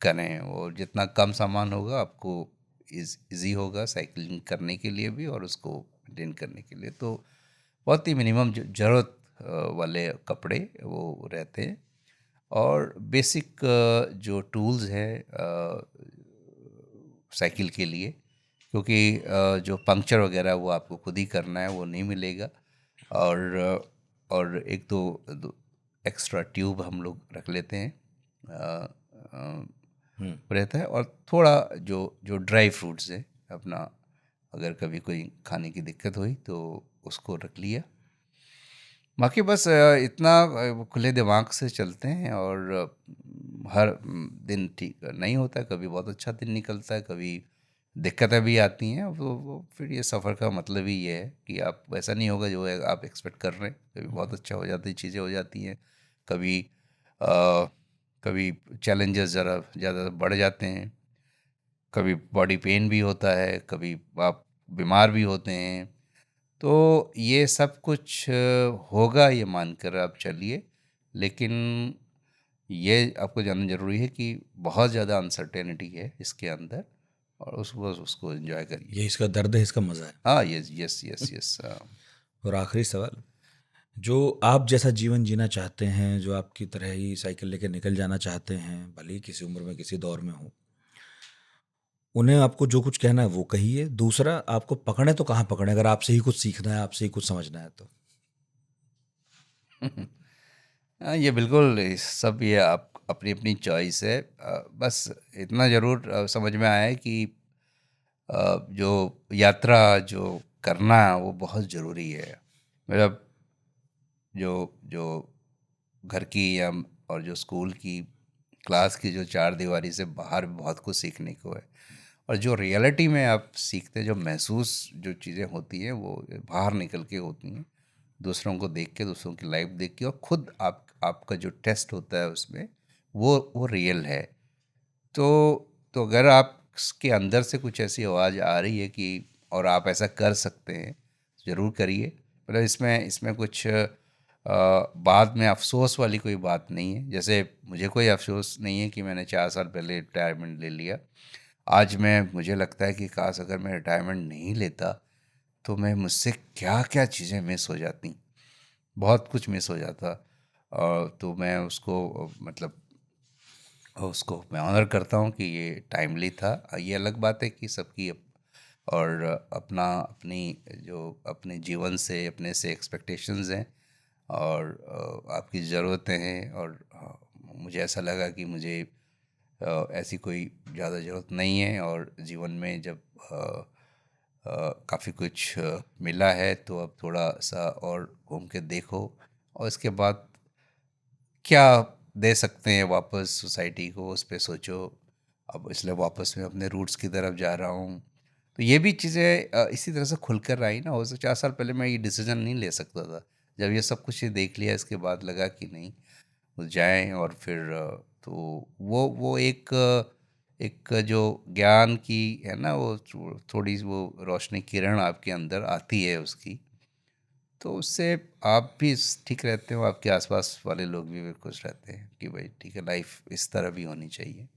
Speaker 2: करें, और जितना कम सामान होगा आपको इजी होगा साइकिलिंग करने के लिए भी, और उसको मेंटेन करने के लिए। तो बहुत ही मिनिमम ज़रूरत वाले कपड़े वो रहते हैं, और बेसिक जो टूल्स हैं साइकिल के लिए, क्योंकि जो पंक्चर वगैरह वो आपको खुद ही करना है, वो नहीं मिलेगा। और एक दो एक्स्ट्रा ट्यूब हम लोग रख लेते हैं, रहता है। और थोड़ा जो जो ड्राई फ्रूट्स है अपना, अगर कभी कोई खाने की दिक्कत हुई तो उसको रख लिया। बाकी बस इतना खुले दिमाग से चलते हैं, और हर दिन ठीक नहीं होता है, कभी बहुत अच्छा दिन निकलता है, कभी दिक्कतें भी आती हैं। वो फिर ये सफ़र का मतलब ही ये है कि आप, वैसा नहीं होगा जो है आप एक्सपेक्ट कर रहे हैं। कभी बहुत अच्छा हो जाती चीज़ें हो जाती हैं, कभी कभी चैलेंजेस ज़रा ज़्यादा बढ़ जाते हैं, कभी बॉडी पेन भी होता है, कभी आप बीमार भी होते हैं। तो ये सब कुछ होगा, ये मानकर आप चलिए, लेकिन ये आपको जानना ज़रूरी है कि बहुत ज़्यादा अनसर्टेनिटी है इसके अंदर, और उसको एंजॉय करिए।
Speaker 1: ये इसका दर्द है, इसका मज़ा है।
Speaker 2: हाँ, यस यस यस यस।
Speaker 1: और आखिरी सवाल, जो आप जैसा जीवन जीना चाहते हैं, जो आपकी तरह ही साइकिल लेके निकल जाना चाहते हैं, भले ही किसी उम्र में किसी दौर में हो, उन्हें आपको जो कुछ कहना है वो कहिए। दूसरा, आपको पकड़े तो कहाँ पकड़े, अगर आपसे ही कुछ सीखना है, आपसे ही कुछ समझना है तो।
Speaker 2: हाँ, ये बिल्कुल सब ये आप अपनी अपनी चॉइस है। बस इतना ज़रूर समझ में आया है कि जो यात्रा जो करना वो बहुत ज़रूरी है। मतलब जो जो घर की या और जो स्कूल की क्लास की जो चार दीवारी से बाहर भी बहुत कुछ सीखने को है, और जो रियलिटी में आप सीखते, जो महसूस जो चीज़ें होती हैं वो बाहर निकल के होती हैं, दूसरों को देख के, दूसरों की लाइफ देख के, और ख़ुद आपका जो टेस्ट होता है उसमें, वो रियल है। तो अगर आप के अंदर से कुछ ऐसी आवाज़ आ रही है कि और आप ऐसा कर सकते हैं, ज़रूर करिए। मतलब इसमें इसमें कुछ बाद में अफसोस वाली कोई बात नहीं है। जैसे मुझे कोई अफसोस नहीं है कि मैंने 4 साल पहले रिटायरमेंट ले लिया। आज मुझे लगता है कि काश अगर मैं रिटायरमेंट नहीं लेता तो मैं मुझसे क्या क्या चीज़ें मिस हो जाती, बहुत कुछ मिस हो जाता। तो मैं उसको मतलब उसको मैं ऑनर करता हूँ कि ये टाइमली था। ये अलग बात है कि सबकी और अपना अपनी जो अपने जीवन से अपने से एक्सपेक्टेशंस हैं, और आपकी ज़रूरतें हैं, और मुझे ऐसा लगा कि मुझे ऐसी कोई ज़्यादा ज़रूरत नहीं है, और जीवन में जब काफ़ी कुछ मिला है तो अब थोड़ा सा और घूम के देखो, और इसके बाद क्या दे सकते हैं वापस सोसाइटी को, उस पे सोचो। अब इसलिए वापस मैं अपने रूट्स की तरफ जा रहा हूँ। तो ये भी चीज़ें इसी तरह से खुलकर आई ना। हो सकता 4 साल पहले मैं ये डिसीज़न नहीं ले सकता था। जब ये सब कुछ ये देख लिया इसके बाद लगा कि नहीं, वो जाएँ, और फिर तो वो एक जो ज्ञान की है ना, वो थोड़ी वो रोशनी किरण आपके अंदर आती है उसकी, तो उससे आप भी ठीक रहते हो, आपके आसपास वाले लोग भी खुश रहते हैं कि भाई ठीक है, लाइफ इस तरह भी होनी चाहिए।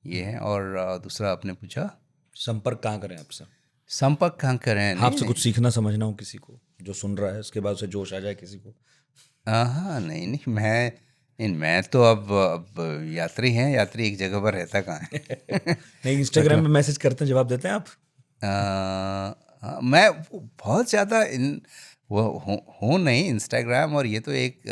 Speaker 2: ये है। और दूसरा आपने पूछा
Speaker 1: संपर्क कहाँ करें आपसे?
Speaker 2: संपर्क कहाँ करें? नहीं
Speaker 1: आपसे कुछ
Speaker 2: नहीं।
Speaker 1: सीखना समझना हो किसी को जो सुन रहा है, उसके बाद उसे जोश आ जाए किसी को।
Speaker 2: हाँ, नहीं नहीं, मैं तो अब यात्री हैं, यात्री एक जगह पर रहता कहाँ है।
Speaker 1: नहीं, इंस्टाग्राम
Speaker 2: मतलब
Speaker 1: पे मैसेज करते हैं, जवाब देते हैं आप?
Speaker 2: हाँ, मैं वो बहुत ज़्यादा इन वो हूँ नहीं इंस्टाग्राम, और ये तो एक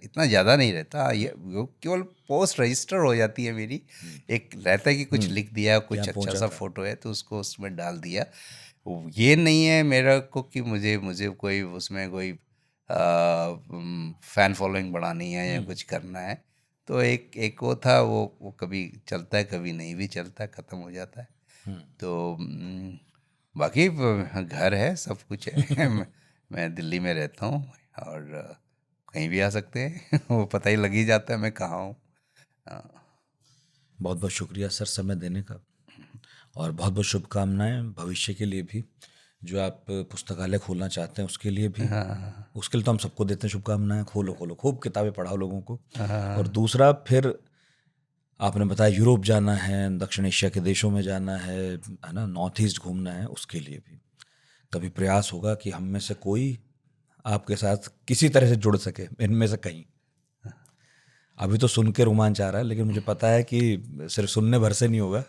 Speaker 2: इतना ज़्यादा नहीं रहता। ये वो केवल पोस्ट रजिस्टर हो जाती है मेरी। एक रहता है कि कुछ लिख दिया,
Speaker 1: क्या
Speaker 2: कुछ अच्छा
Speaker 1: पहुंचा
Speaker 2: सा
Speaker 1: था?
Speaker 2: फोटो है तो उसको उसमें डाल दिया। ये नहीं है मेरा को कि मुझे मुझे कोई उसमें कोई फैन फॉलोइंग बढ़ानी है या कुछ करना है। तो एक एक वो था, वो कभी चलता है, कभी नहीं भी चलता, ख़त्म हो जाता है। तो बाकी घर है, सब कुछ है। मैं दिल्ली में रहता हूँ, और कहीं भी आ सकते हैं। वो पता ही लग ही जाता है मैं कहाँ हूँ।
Speaker 1: बहुत बहुत शुक्रिया सर समय देने का, और बहुत बहुत शुभकामनाएं भविष्य के लिए भी। जो आप पुस्तकालय खोलना चाहते हैं उसके लिए भी,
Speaker 2: हाँ
Speaker 1: उसके लिए तो हम सबको देते हैं शुभकामनाएं। खोलो खोलो, खूब किताबें पढ़ाओ लोगों को। और
Speaker 2: हाँ
Speaker 1: दूसरा, फिर आपने बताया यूरोप जाना है, दक्षिण एशिया के देशों में जाना है ना, नॉर्थ ईस्ट घूमना है, उसके लिए भी कभी प्रयास होगा कि हम में से कोई आपके साथ किसी तरह से जुड़ सके, इनमें से कहीं। अभी तो सुन के रोमांच आ रहा है, लेकिन मुझे पता है कि सिर्फ सुनने भर से नहीं होगा,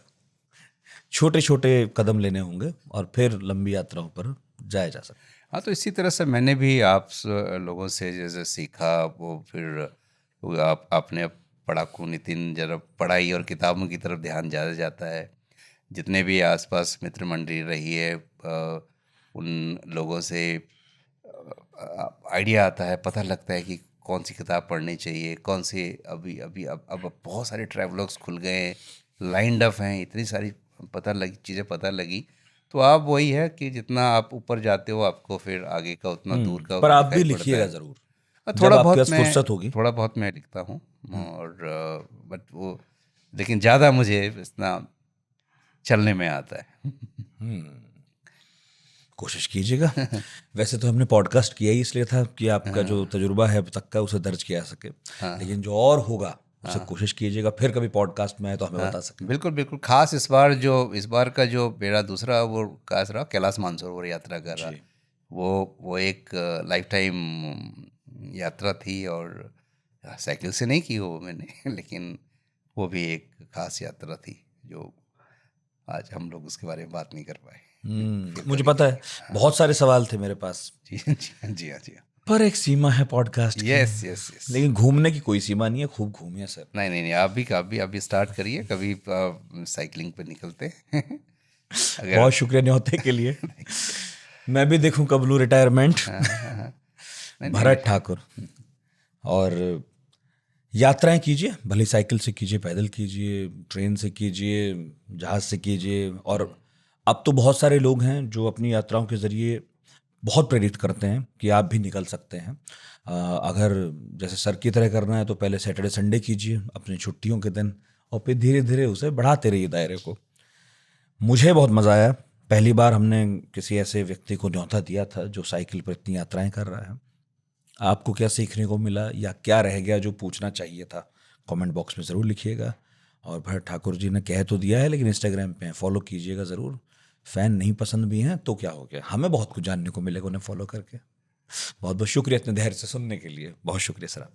Speaker 1: छोटे छोटे कदम लेने होंगे और फिर लंबी यात्राओं पर जाया जा सकता
Speaker 2: हाँ, तो इसी तरह से मैंने भी लोगों से जैसे सीखा, वो फिर वो आपने पढ़ाकू नितिन, जरा पढ़ाई और किताबों की तरफ ध्यान ज़्यादा जाता है। जितने भी आसपास मित्र मंडली रही है, उन लोगों से आइडिया आता है, पता लगता है कि कौन सी किताब पढ़नी चाहिए, कौन सी अभी अभी अब बहुत सारे ट्रैवलर्स खुल गए हैं, लाइंड अप हैं, इतनी सारी चीज़ें पता लगी। तो आप वही है कि जितना आप ऊपर जाते हो आपको फिर आगे का उतना
Speaker 1: है।
Speaker 2: दूर का
Speaker 1: पर आप भी
Speaker 2: दिखाई पड़ता
Speaker 1: लिखिएगा
Speaker 2: है।
Speaker 1: ज़रूर, जब
Speaker 2: थोड़ा
Speaker 1: आपके
Speaker 2: बहुत
Speaker 1: पास
Speaker 2: मैं
Speaker 1: फुर्सत होगी।
Speaker 2: थोड़ा बहुत मैं लिखता हूँ, और बट वो लेकिन ज़्यादा मुझे इतना चलने में आता है।
Speaker 1: कोशिश कीजिएगा। वैसे तो हमने पॉडकास्ट किया ही इसलिए था कि आपका जो तजुर्बा है अब तक का उसे दर्ज किया जा सके, लेकिन जो और होगा उसे कोशिश कीजिएगा, फिर कभी पॉडकास्ट में आए तो हमें बता सकें।
Speaker 2: बिल्कुल बिल्कुल। खास इस बार का जो मेरा दूसरा वो खास रहा, कैलाश मानसरोवर यात्रा कर रहा।
Speaker 1: जी।
Speaker 2: वो एक लाइफ टाइम यात्रा थी, और साइकिल से नहीं की वो मैंने लेकिन वो भी एक खास यात्रा थी जो आज हम लोग उसके बारे में बात नहीं कर पाए। फिर
Speaker 1: मुझे
Speaker 2: कभी
Speaker 1: पता है, बहुत सारे सवाल थे मेरे पास,
Speaker 2: जी जी हाँ, जी हाँ, जी हाँ।
Speaker 1: पर एक सीमा है पॉडकास्ट की।
Speaker 2: Yes yes yes.
Speaker 1: लेकिन घूमने की कोई सीमा नहीं है, खूब घूमिए सर।
Speaker 2: नहीं नहीं नहीं, आप भी स्टार्ट करिए, कभी साइकिलिंग पे निकलते हैं। अगर
Speaker 1: बहुत शुक्रिया न्योते के लिए। मैं भी देखूं कब लूं रिटायरमेंट।
Speaker 2: नहीं नहीं
Speaker 1: भरत ठाकुर। और यात्राएं कीजिए, भले साइकिल से कीजिए, पैदल कीजिए, ट्रेन से कीजिए, जहाज से कीजिए। और अब तो बहुत सारे लोग हैं जो अपनी यात्राओं के जरिए बहुत प्रेरित करते हैं कि आप भी निकल सकते हैं। अगर जैसे सर की तरह करना है तो पहले सैटरडे संडे कीजिए अपनी छुट्टियों के दिन, और फिर धीरे धीरे उसे बढ़ाते रहिए दायरे को। मुझे बहुत मज़ा आया, पहली बार हमने किसी ऐसे व्यक्ति को न्योता दिया था जो साइकिल पर इतनी यात्राएं कर रहा है। आपको क्या सीखने को मिला या क्या रह गया जो पूछना चाहिए था, कमेंट बॉक्स में ज़रूर लिखिएगा। और भरत ठाकुर जी ने कह तो दिया है, लेकिन इंस्टाग्राम पे फॉलो कीजिएगा ज़रूर। फ़ैन नहीं पसंद भी हैं तो क्या हो गया, हमें बहुत कुछ जानने को मिलेगा उन्हें फॉलो करके। बहुत बहुत शुक्रिया इतने धैर्य से सुनने के लिए, बहुत शुक्रिया सर आप।